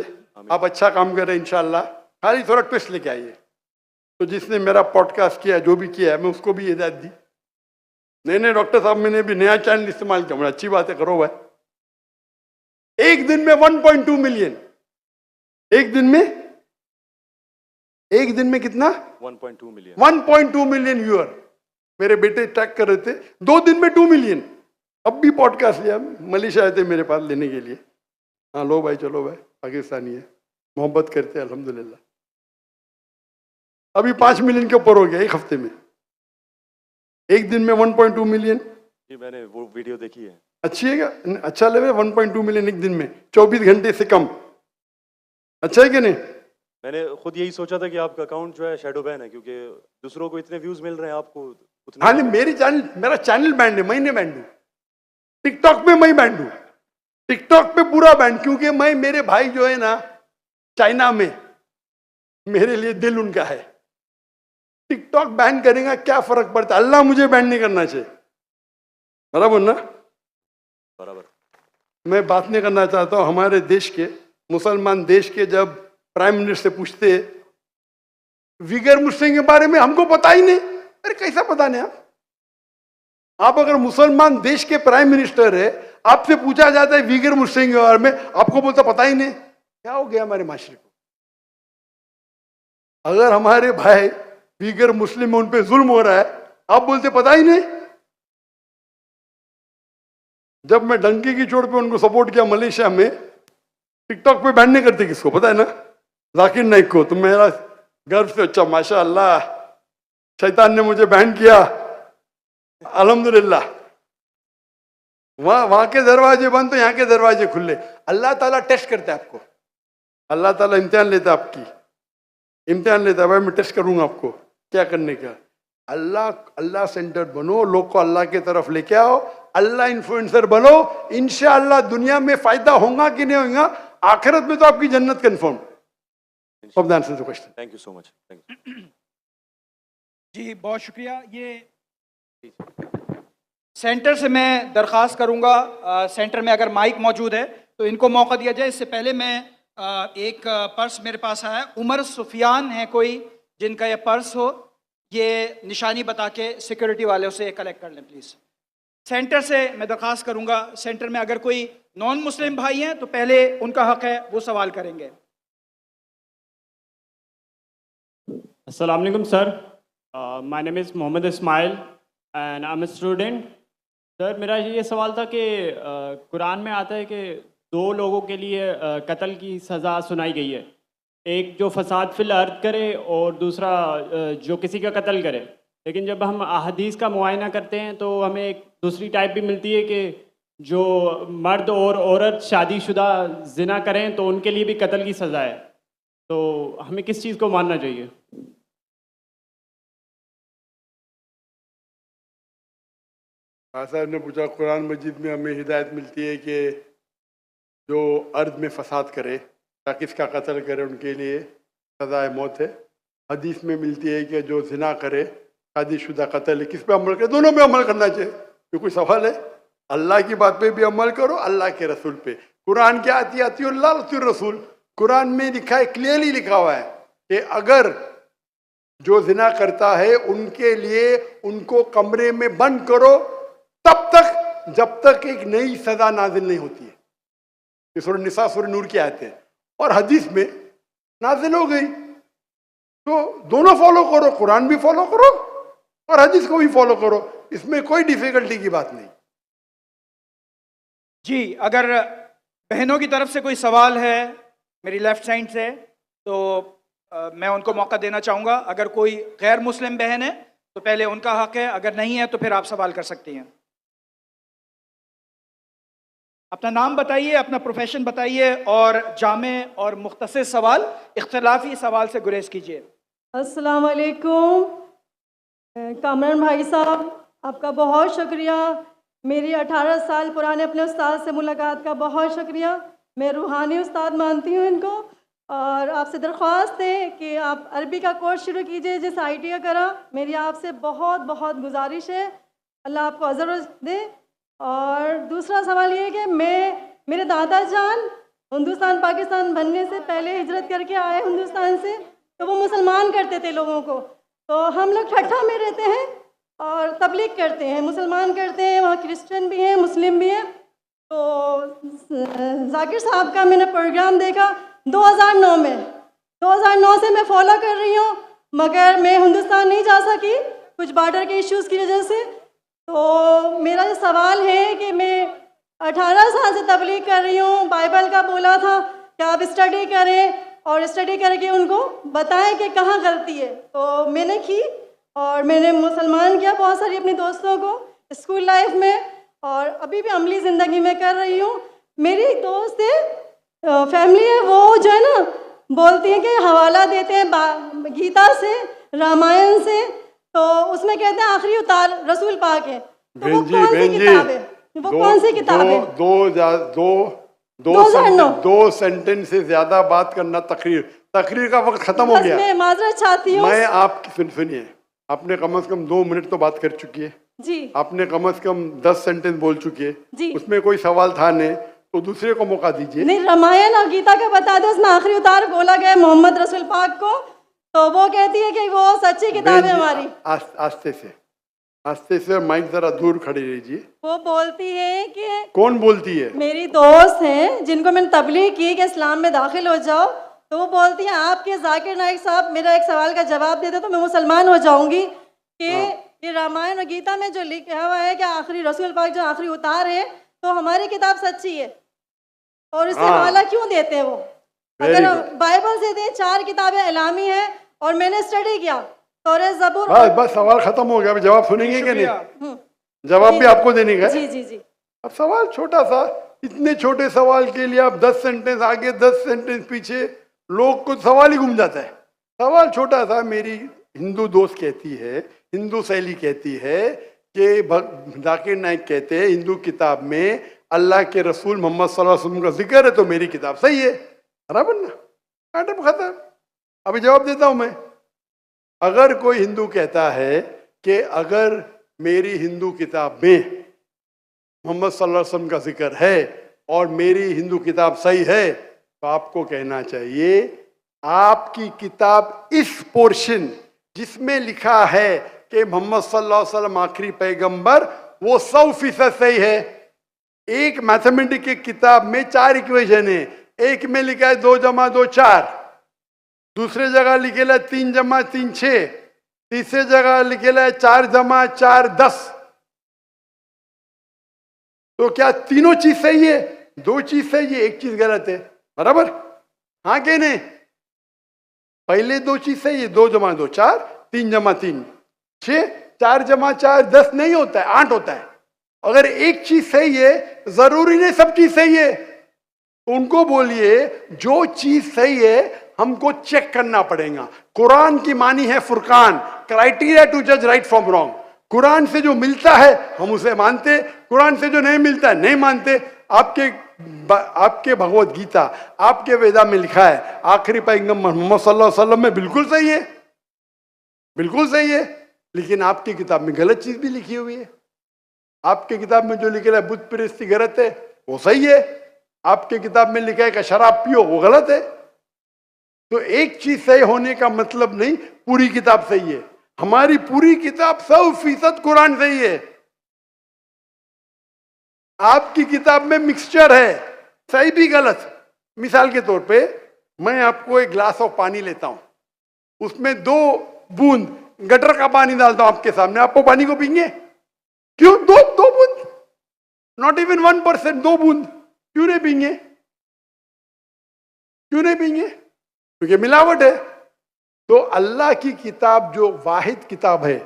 आप अच्छा काम कर रहे हैं इंशाअल्लाह। खाली थोड़ा ट्विस्ट लेके आइए। तो जिसने मेरा पॉडकास्ट किया, जो भी किया है, मैं उसको भी हिदायत दी, नहीं डॉक्टर साहब मैंने भी नया चैनल इस्तेमाल किया, अच्छी बात है, करो भाई। एक दिन में 1.2 मिलियन, एक दिन में कितना, 1.2 मिलियन, 1.2 मिलियन व्यूअर। मेरे बेटे ट्रैक कर रहे थे, 2 दिन में 2 मिलियन। अब भी पॉडकास्ट लिया, मलेशिया आए थे मेरे पास लेने के लिए, हाँ लो भाई चलो भाई, पाकिस्तानी है, मोहब्बत करते हैं अल्हम्दुलिल्लाह। अभी 5 मिलियन के ऊपर हो गया एक हफ्ते में, एक दिन में 1.2 मिलियन। जी मैंने वो वीडियो देखी है। अच्छी है क्या, अच्छा लेवल, 1.2 मिलियन एक दिन में, 24 घंटे से कम, अच्छा है कि नहीं? मैंने खुद यही सोचा था कि आपका अकाउंट जो है शैडो बैन है, क्योंकि दूसरों को इतने व्यूज मिल रहे हैं, आपको उतने। हाँ नहीं, मेरा चैनल बैंड है, मैं नहीं बैंड हूँ। टिकटॉक पे मैं बैंड हूँ, टिकटॉक पे पूरा बैंड, क्योंकि मैं, मेरे भाई जो है ना चाइना में, मेरे लिए दिल उनका है। टिकटॉक बैन करेगा क्या फर्क पड़ता है, अल्लाह मुझे बैन नहीं करना चाहिए, बराबर ना? बराबर। मैं बात नहीं करना चाहता हूँ हमारे देश के, मुसलमान देश के, जब प्राइम मिनिस्टर से पूछते विगर मुस्लिम के बारे में, हमको पता ही नहीं। अरे कैसा पता नहीं आप अगर मुसलमान देश के प्राइम मिनिस्टर है, आपसे पूछा जाता है विगर मुस्लिम के बारे में, आपको बोलता पता ही नहीं। क्या हो गया हमारे माशरे को? अगर हमारे भाई विगर मुस्लिम में उन पे जुल्म हो रहा है, आप बोलते पता ही नहीं। जब मैं डंकी की चोट पे उनको सपोर्ट किया मलेशिया में, टिकटॉक पे बैन नहीं करते किसको, पता है ना? जाकिर नाइक को। तो मेरा गर्व से, अच्छा माशाअल्लाह, शैतान ने मुझे बैन किया, अल्हम्दुलिल्लाह। वहां के दरवाजे बंद तो यहाँ के दरवाजे खुले। अल्लाह ताला टेस्ट करता है आपको, अल्लाह ताला इम्तिहान लेता है, आपकी इम्तिहान लेता है, भाई मैं टेस्ट करूंगा आपको क्या करने का। अल्लाह सेंटर्ड बनो, लोग को अल्लाह की तरफ लेके आओ, अल्लाह इन्फ्लुएंसर बनो, इंशाअल्लाह दुनिया में फायदा होगा कि नहीं होगा, आखिरत में तो आपकी जन्नत कंफर्म। Hope that answers the question. Thank you so much. Thank you जी बहुत शुक्रिया। ये सेंटर से मैं दरख्वास्त करूंगा, सेंटर में अगर माइक मौजूद है तो इनको मौका दिया जाए। इससे पहले मैं एक पर्स मेरे पास आया, उमर सुफियान है कोई जिनका ये पर्स हो, ये निशानी बता के सिक्योरिटी वालों से कलेक्ट कर लें प्लीज़। सेंटर से मैं दरख्वास्त करूंगा, सेंटर में अगर कोई नॉन मुस्लिम भाई हैं तो पहले उनका हक है, वो सवाल करेंगे। अस्सलाम वालेकुम sir, my name is Mohammad Ismail and I am a student. Sir मेरा ये सवाल था कि कुरान में आता है कि दो लोगों के लिए कत्ल की सज़ा सुनाई गई है, एक जो फसाद फिल अर्द करे और दूसरा जो किसी का कत्ल करे। लेकिन जब हम अहादीस का मुआयना करते हैं तो हमें एक दूसरी टाइप भी मिलती है कि जो मर्द और औरत शादीशुदा जिना करें तो उनके लिए भी कत्ल की सज़ा है। तो हमें किस चीज़ को मानना चाहिए? साहब ने पूछा, कुरान मजीद में हमें हिदायत मिलती है कि जो अर्द में फसाद करे या किसका कत्ल करे उनके लिए सज़ाए मौत है। हदीस में मिलती है कि जो जिना करे, शादीशुदा कत्ल है, किस पे अमल करे? दोनों पे अमल करना चाहिए। ये कोई सवाल है? अल्लाह की बात पे भी अमल करो, अल्लाह के रसूल पे। कुरान क्या आती रसूल, कुरान में लिखा है, क्लियरली लिखा हुआ है कि अगर जो जिना करता है उनके लिए उनको कमरे में बंद करो तब तक जब तक एक नई सजा नाजिल नहीं होती है। ये सूरह निसा सूरह नूर की आयत है और हदीस में नाजिल हो गई। तो दोनों फॉलो करो, कुरान भी फॉलो करो और हदीस को भी फॉलो करो, इसमें कोई डिफिकल्टी की बात नहीं। जी, अगर बहनों की तरफ से कोई सवाल है मेरी लेफ्ट साइड से तो मैं उनको मौका देना चाहूँगा। अगर कोई गैर मुस्लिम बहन है तो पहले उनका हक है, अगर नहीं है तो फिर आप सवाल कर सकती हैं। अपना नाम बताइए, अपना प्रोफेशन बताइए और जामे और मुख्तसर सवाल, इख्तलाफी सवाल से गुरेज कीजिए। अस्सलाम वालेकुम कामरान भाई साहब, आपका बहुत शुक्रिया। मेरी 18 साल पुराने अपने उस्ताद से मुलाकात का बहुत शुक्रिया। मैं रूहानी उस्ताद मानती हूँ इनको और आपसे दरख्वास्त है कि आप अरबी का कोर्स शुरू कीजिए जिस IIT का करा। मेरी आपसे बहुत बहुत गुजारिश है, अल्लाह आपको अज़र दे। और दूसरा सवाल ये है कि मेरे दादा जान हिंदुस्तान पाकिस्तान बनने से पहले हिजरत करके आए हिंदुस्तान से, तो वो मुसलमान करते थे लोगों को, तो हम लोग ठट्ठा में रहते हैं और तबलीग करते हैं, मुसलमान करते हैं, वहाँ क्रिश्चियन भी हैं मुस्लिम भी हैं। तो जाकिर साहब का मैंने प्रोग्राम देखा 2009 में, 2009 से मैं फॉलो कर रही हूँ, मगर मैं हिंदुस्तान नहीं जा सकी कुछ बॉर्डर के इश्यूज़ की वजह से। तो मेरा जो सवाल है कि मैं 18 साल से तबलीग कर रही हूँ, बाइबल का बोला था कि आप स्टडी करें और स्टडी करके उनको बताएं कि कहाँ गलती है, तो मैंने की और मैंने मुसलमान किया बहुत सारी अपने दोस्तों को स्कूल लाइफ में और अभी भी अमली ज़िंदगी में कर रही हूँ। मेरी एक दोस्त है, फैमिली है, वो जो है ना बोलती है कि हवाला देते हैं गीता से, रामायण से, तो उसमें कहते हैं आखिरी उतार रसूल पाक है। तो वो कौन सी किताब है? वो कौन सी किताब है? 2009 दो सेंटेंस से ज्यादा बात करना, तकरीर का वक्त खत्म हो गया। मैं माजरत चाहती हूँ। मैं आपकी सुनिए, आपने कम से कम 2 मिनट तो बात कर चुकी है जी, आपने कम से कम 10 सेंटेंस बोल चुकी है जी, उसमें कोई सवाल था नहीं, तो दूसरे को मौका दीजिए। नहीं, रामायण और गीता का बता दो, उसमें आखिरी उतार बोला गया मोहम्मद रसूल पाक को, तो वो कहती है कि वो सच्ची किताब है हमारी। आस्ते से माइक जरा दूर खड़ी रहिए। वो बोलती है कि कौन बोलती है? मेरी दोस्त हैं जिनको मैंने तबलीग की कि इस्लाम में दाखिल हो जाओ, तो वो बोलती हैं आपके जाकिर नाइक साहब मेरा एक सवाल का जवाब दे दो तो मैं मुसलमान हो जाऊंगी कि ये रामायण और गीता में जो लिखा हुआ है कि आखिरी रसूल पाक जो आखिरी उतार है तो हमारी किताब सच्ची है, और इससे हवाला क्यों देते हैं वो? अगर बाइबल से दें 4 किताबें इलामी हैं और मैंने स्टडी किया तौरात ज़बूर। बस सवाल खत्म हो गया, जवाब सुनेंगे कि नहीं? जवाब भी आपको देने का? जी जी जी। अब सवाल छोटा सा, इतने छोटे सवाल के लिए आप 10 सेंटेंस आगे 10 सेंटेंस पीछे, लोग को सवाल ही घूम जाता है। सवाल छोटा सा। मेरी हिंदू दोस्त कहती है, हिंदू सहेली कहती है कि जाकिर नाइक कहते हैं हिंदू किताब में अल्लाह के रसूल मोहम्मद सल्लल्लाहु अलैहि वसल्लम का जिक्र है तो मेरी किताब सही है। बराबर ना? मैटर खत्म। अभी जवाब देता हूं मैं। अगर कोई हिंदू कहता है कि अगर मेरी हिंदू किताब में मोहम्मद सल्लल्लाहु अलैहि वसल्लम का जिक्र है और मेरी हिंदू किताब सही है, तो आपको कहना चाहिए आपकी किताब इस पोर्शन जिसमें लिखा है कि मोहम्मद सल्लल्लाहु अलैहि वसल्लम आखिरी पैगंबर, वो 100% सही है। एक मैथमेटिक्स की किताब में 4 इक्वेशन है, एक में लिखा है 2 जमा 2 4, दूसरे जगह लिखेला 3 जमा 3 6, तीसरे जगह लिखेला है 4 जमा 4 10। तो क्या तीनों चीज सही है? 2 चीज सही है, 1 चीज गलत है, बराबर? हाँ कि नहीं? पहले 2 चीज सही है, 2 जमा 2 4, 3 जमा 3 6, 4 जमा 4 10 नहीं होता है, 8 होता है। अगर एक चीज सही है, जरूरी नहीं सब चीज सही है। तो उनको बोलिए जो चीज सही है हमको चेक करना पड़ेगा। कुरान की मानी है फुरकान, क्राइटेरिया टू जज राइट फ्रॉम रॉन्ग। कुरान से जो मिलता है हम उसे मानते, कुरान से जो नहीं मिलता है नहीं मानते। आपके भगवत गीता, आपके वेदा में लिखा है आखिरी पैगंबर मोहम्मद सल्लल्लाहु अलैहि वसल्लम में बिल्कुल सही है, बिल्कुल सही है, लेकिन आपकी किताब में गलत चीज भी लिखी हुई है। आपके किताब में जो लिखा है बुत परस्ती गलत है, वो सही है। आपके किताब में लिखा है कि शराब पियो, वो गलत है। तो एक चीज सही होने का मतलब नहीं पूरी किताब सही है। हमारी पूरी किताब 100% कुरान सही है। आपकी किताब में मिक्सचर है, सही भी गलत। मिसाल के तौर पे मैं आपको एक ग्लास ऑफ पानी लेता हूं, उसमें 2 बूंद गटर का पानी डालता हूं आपके सामने, आपको पानी को पीएंगे? क्यों? 2 बूंद, नॉट इवन 1%, 2 बूंद क्यों नहीं पीएंगे? क्यों नहीं पीएंगे? क्योंकि मिलावट है। तो अल्लाह की किताब जो वाहिद किताब है,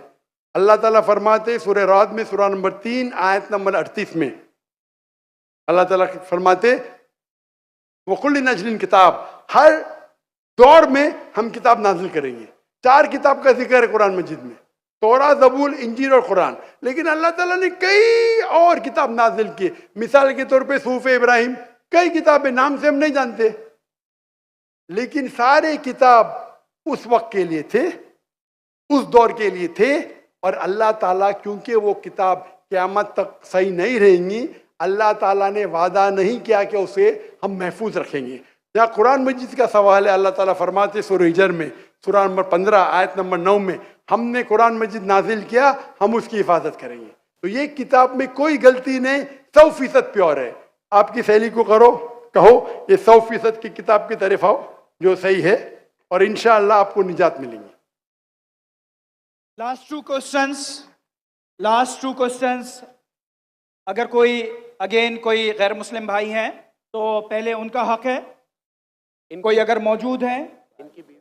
अल्लाह ताला फरमाते सूरह राद में सूरह नंबर 3 आयत नंबर 38 में अल्लाह ताला फरमाते वकुल नजलिन किताब, हर दौर में हम किताब नाजिल करेंगे। 4 किताब का जिक्र है कुरान मजीद में, तौरा, ज़बूर, इंजील और कुरान। लेकिन अल्लाह ताला ने कई और किताब नाजिल की। मिसाल के तौर पे सूफ़े इब्राहिम, कई किताबें नाम से हम नहीं जानते, लेकिन सारे किताब उस वक्त के लिए थे, उस दौर के लिए थे। और अल्लाह ताला क्योंकि वो किताब क़यामत तक सही नहीं रहेंगी, अल्लाह ताला ने वादा नहीं किया कि उसे हम महफूज रखेंगे। जहाँ कुरान मजीद का सवाल है, अल्लाह ताला फरमाते सूरह हिजर में सूरह नंबर 15 आयत नंबर 9 में, हमने कुरान मजीद नाजिल किया, हम उसकी हिफाजत करेंगे। तो ये किताब में कोई गलती नहीं, 100% प्योर है। आपकी सहेली को कहो ये 100% की किताब की तरफ आओ जो सही है, और इंशाअल्लाह आपको निजात मिलेंगी। Last two questions. अगर कोई कोई गैर मुस्लिम भाई हैं तो पहले उनका हक है, कोई अगर मौजूद हैं। इनकी बीवी,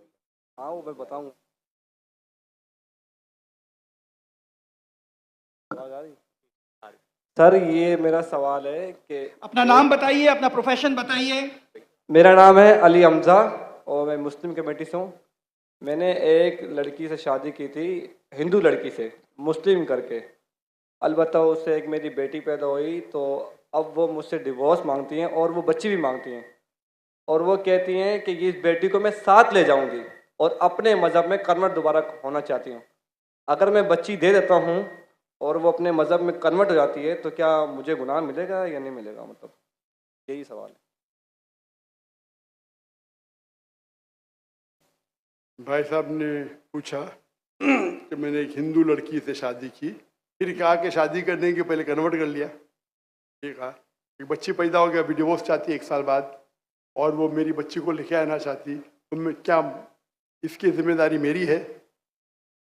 हाँ वो मैं बताऊंगा। सर ये मेरा सवाल है कि अपना नाम बताइए, अपना प्रोफेशन बताइए। मेरा नाम है अली हमजा और मैं मुस्लिम कमेटी से हूँ। मैंने एक लड़की से शादी की थी, हिंदू लड़की से, मुस्लिम करके। अलबत्ता उससे एक मेरी बेटी पैदा हुई, तो अब वो मुझसे डिवोर्स मांगती हैं और वो बच्ची भी मांगती हैं। और वो कहती हैं कि इस बेटी को मैं साथ ले जाऊंगी और अपने मज़हब में कन्वर्ट दोबारा होना चाहती हूँ। अगर मैं बच्ची दे देता हूँ और वो अपने मज़हब में कन्वर्ट हो जाती है तो क्या मुझे गुनाह मिलेगा या नहीं मिलेगा? मतलब यही सवाल है। भाई साहब ने पूछा कि मैंने एक हिंदू लड़की से शादी की, फिर कहा कि शादी करने के पहले कन्वर्ट कर लिया। ठीक है, एक बच्ची पैदा हो गया, अभी डिवोर्स चाहती है 1 साल बाद, और वो मेरी बच्ची को लेके आना चाहती, तो मैं क्या इसकी जिम्मेदारी मेरी है?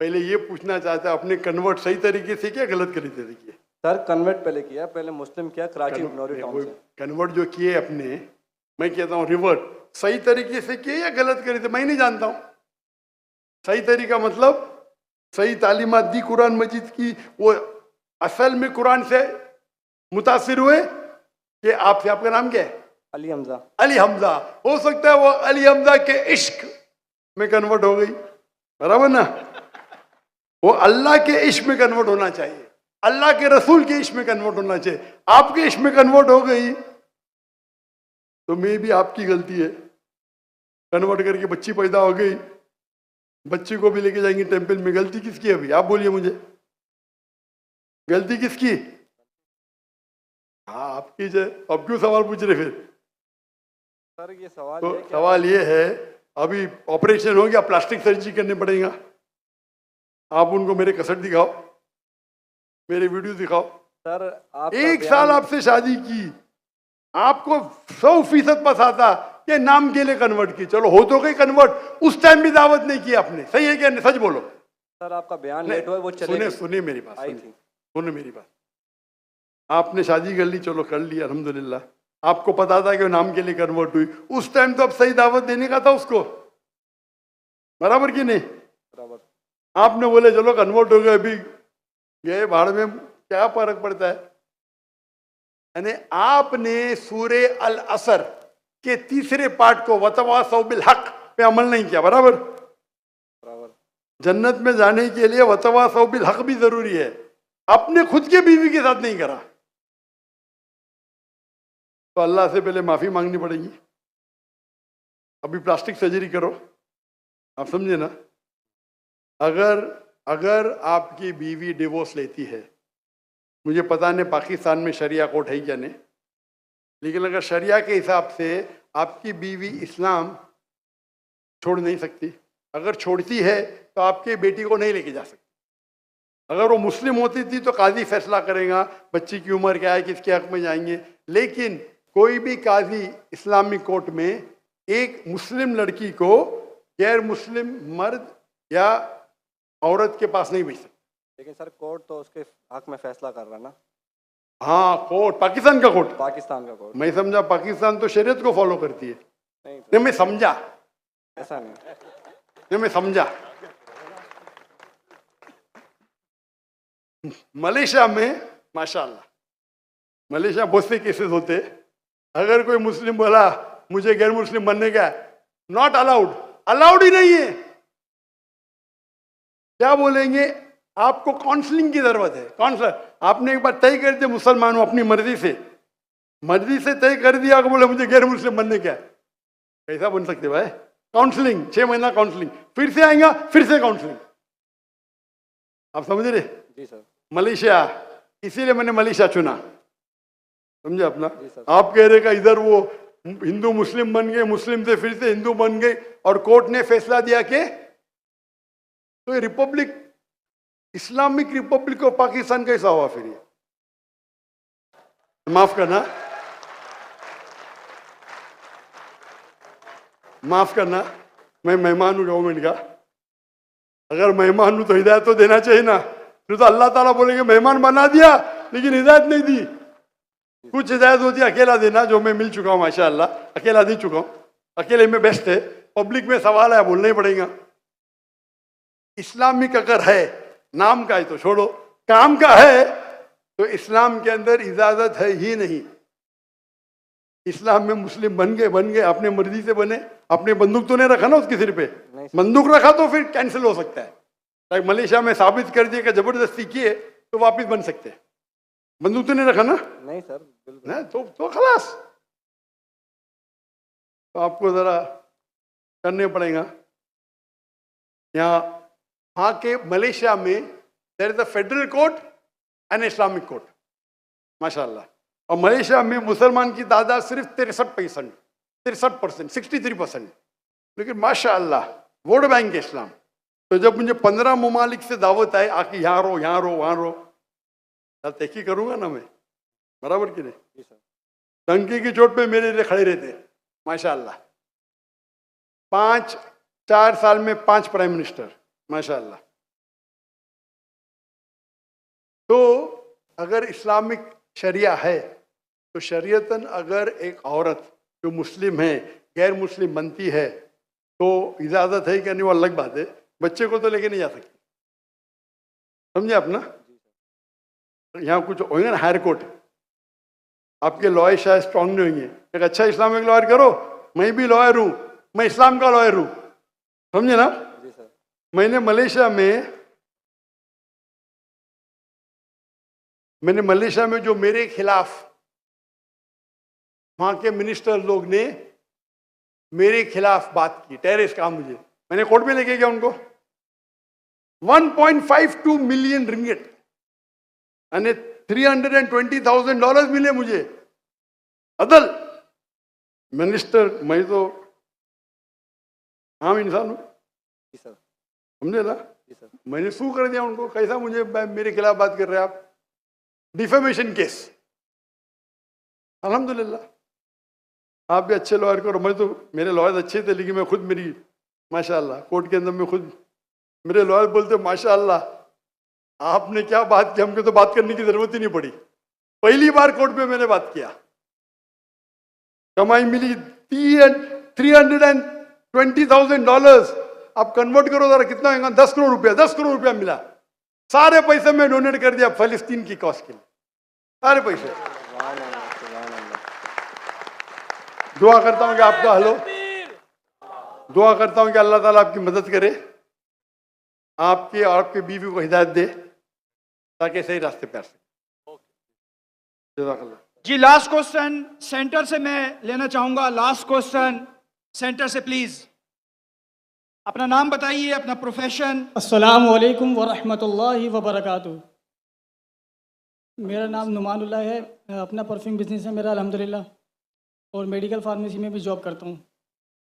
पहले ये पूछना चाहता है, अपने कन्वर्ट सही तरीके से किया, गलत तरीके से किया? सर कन्वर्ट पहले किया, पहले मुस्लिम किया कराची इग्नोरी टाउन से। कन्वर्ट जो किए अपने, मैं कहता हूँ रिवर्ट, सही तरीके से किए या गलत करे थे मैं नहीं जानता हूँ। सही तरीका मतलब सही तालीमात दी कुरान मजीद की, वो असल में कुरान से मुतासिर हुए कि आपसे, आपका नाम क्या है? अली हमजा। अली हमजा, हो सकता है वो अली हमजा के इश्क में कन्वर्ट हो गई, बराबर ना? वो अल्लाह के इश्क में कन्वर्ट होना चाहिए, अल्लाह के रसूल के इश्क में कन्वर्ट होना चाहिए। आपके इश्क में कन्वर्ट हो गई तो मे भी आपकी गलती है। कन्वर्ट करके बच्ची पैदा हो गई, बच्ची को भी लेके जाएंगे टेंपल में, गलती किसकी है अभी? आप बोलिए मुझे, गलती किसकी? हाँ आपकी जय, अब क्यों सवाल पूछ रहे फिर? सर ये सवाल तो ये क्या सवाल ये है, अभी ऑपरेशन हो गया, प्लास्टिक सर्जरी करने पड़ेगा, आप उनको मेरे कसट दिखाओ, मेरे वीडियो दिखाओ। सर आप 1 साल आपसे शादी की, आपको 100% पता आता कि नाम के लिए कन्वर्ट की, चलो हो तो गई कन्वर्ट, उस टाइम भी दावत नहीं की आपने, सही है क्या? सच बोलो। सर आपका बयान लेट हुआ, वो सुने सुनिए मेरी बात, आई सुनिए थी। सुनिए मेरी बात। आपने शादी कर ली, चलो कर ली अल्हम्दुलिल्लाह, आपको पता था कि वो नाम के लिए कन्वर्ट हुई, उस टाइम तो अब सही दावत देने का था उसको, बराबर कि नहीं? बराबर। आपने बोले चलो कन्वर्ट हो गए, अभी गए भाड़ में, क्या फर्क पड़ता है? यानी आपने सूरे अल असर के 3रे पार्ट को वतवासौ बिल हक पे अमल नहीं किया, बराबर? बराबर। जन्नत में जाने के लिए वतवासौ बिल हक भी जरूरी है, अपने खुद के बीवी के साथ नहीं करा, तो अल्लाह से पहले माफी मांगनी पड़ेगी। अभी प्लास्टिक सर्जरी करो, आप समझे ना? अगर आपकी बीवी डिवोर्स लेती है, मुझे पता नहीं पाकिस्तान में शरिया कोर्ट है क्या नहीं, लेकिन अगर शरिया के हिसाब से आपकी बीवी इस्लाम छोड़ नहीं सकती, अगर छोड़ती है तो आपके बेटी को नहीं लेके जा सकती। अगर वो मुस्लिम होती थी तो काजी फैसला करेगा बच्ची की उम्र क्या है, किसके हक में जाएंगे, लेकिन कोई भी काजी इस्लामिक कोर्ट में एक मुस्लिम लड़की को गैर मुस्लिम मर्द या औरत के पास नहीं भेज सकते। लेकिन सर कोर्ट तो उसके हक में फैसला कर रहा है ना। हाँ कोर्ट, पाकिस्तान का कोर्ट, पाकिस्तान का कोर्ट। मैं समझा पाकिस्तान तो शरीयत को फॉलो करती है। नहीं मैं समझा, ऐसा नहीं। नहीं मैं समझा। मलेशिया में माशाल्लाह, मलेशिया बहुत से केसेस होते, अगर कोई मुस्लिम बोला मुझे गैर मुस्लिम बनने का, नॉट अलाउड, अलाउड ही नहीं है। क्या बोलेंगे? आपको काउंसलिंग की जरूरत है। काउंसलर, आपने एक बार तय कर दिया मुसलमान हूं अपनी मर्जी से तय कर दिया कि बोले मुझे गैर मुस्लिम बनने का, कैसा बन सकते भाई? काउंसलिंग, 6 महीना काउंसलिंग, फिर से आएगा, फिर से काउंसलिंग। आप समझ रहे? जी सर। मलेशिया, इसीलिए मैंने मलेशिया चुना, समझे अपना? आप कह रहे का इधर वो हिंदू मुस्लिम बन गए, मुस्लिम से फिर से हिंदू बन गए, और कोर्ट ने फैसला दिया कि तो ये Republic, Islamic Republic of Pakistan कैसा हुआ फिर? ये माफ करना, मैं मेहमान हूं गवर्नमेंट का, अगर मेहमान हूं तो हिदायत तो देना चाहिए ना। फिर तो अल्लाह ताला बोलेंगे मेहमान बना दिया लेकिन हिदायत नहीं दी। कुछ हिदायत होती है अकेला देना, जो मैं मिल चुका हूं माशाअल्लाह, अकेला दे चुका हूं, अकेले में बेस्ट है। पब्लिक में सवाल है, बोलना ही पड़ेगा। इस्लामिक अगर है, नाम का है तो छोड़ो, काम का है तो इस्लाम के अंदर इजाजत है ही नहीं। इस्लाम में मुस्लिम बन गए, अपने मर्जी से बने, अपने बंदूक तो नहीं रखा ना उसके सिर पे, बंदूक रखा तो फिर कैंसिल हो सकता है। लाइक मलेशिया में साबित कर दिया कि जबरदस्ती किए तो वापिस बन सकते हैं, बंदूक तो नहीं रखा ना? नहीं सर, बिल्कुल ना, तो खलास। तो आपको जरा करने पड़ेगा। यहाँ के मलेशिया में there is a federal court and Islamic court माशाल्लाह, और मलेशिया में मुसलमान की तादाद सिर्फ 63%, 63%, लेकिन माशाल्लाह वोट बैंक है इस्लाम। तो जब मुझे 15 ममालिक से दावत आए आके यहाँ रो वहाँ रो, तहकी करूंगा ना मैं, बराबर कि नहीं? टंकी की चोट पे मेरे लिए खड़े रहते माशाल्लाह। 4 साल में 5 प्राइम मिनिस्टर माशाल्लाह। तो अगर इस्लामिक शरिया है तो शरीयतन अगर एक औरत जो मुस्लिम है गैर मुस्लिम बनती है तो इजाजत है कि नहीं, वो अलग बात है। बच्चे को तो लेके नहीं जा सकती, समझे अपना? यहाँ कुछ होंगे ना हायर कोर्ट, आपके लॉयर शायद स्ट्रांग नहीं होंगे, एक अच्छा इस्लामिक लॉयर करो, मैं भी लॉयर हूँ, मैं इस्लाम का लॉयर हूँ, समझे ना? मैंने मलेशिया में जो मेरे खिलाफ वहां के मिनिस्टर लोग ने मेरे खिलाफ बात की, टेररिस्ट कहा मुझे, मैंने कोर्ट में लेके गया उनको। 1.52 मिलियन रिंगिट यानी $320,000 मिले मुझे। अदल मिनिस्टर, मैं तो आम इंसान हूँ, समझे ना। मैंने सू कर दिया उनको, कैसा मुझे मेरे खिलाफ बात कर रहे हैं आप, डिफेमेशन केस। अल्हम्दुलिल्लाह आप भी अच्छे लॉयर करो। मैं तो, मेरे लॉयर अच्छे थे, लेकिन मैं खुद, मेरी माशाअल्लाह कोर्ट के अंदर में खुद मेरे लॉयर बोलते माशाअल्लाह आपने क्या बात की, हमको तो बात करने की जरूरत ही नहीं पड़ी। पहली बार कोर्ट में मैंने बात किया, कमाई मिली $320,000। आप कन्वर्ट करो जरा, कितना होगा? 10 करोड़ रुपया। 10 करोड़ रुपया मिला, सारे पैसे मैं डोनेट कर दिया फलस्तीन की कॉज के लिए, सारे पैसे। दुआ करता हूं कि आपका हलो, दुआ करता हूं कि अल्लाह ताला आपकी मदद करे, आपके और आपके बीवी को हिदायत दे ताकि सही रास्ते पे आ सके। जज़ाकल्लाह। जी लास्ट क्वेश्चन सेंटर से मैं लेना चाहूंगा। लास्ट क्वेश्चन सेंटर से प्लीज। अपना नाम बताइए, अपना प्रोफेशन। अस्सलामु अलैकुम वरहमतुल्लाहि वबरकातुहू। मेरा नाम नुमानुल्लाह है, अपना परफ्यूम बिजनेस है मेरा अल्हम्दुलिल्लाह, और मेडिकल फार्मेसी में भी जॉब करता हूँ।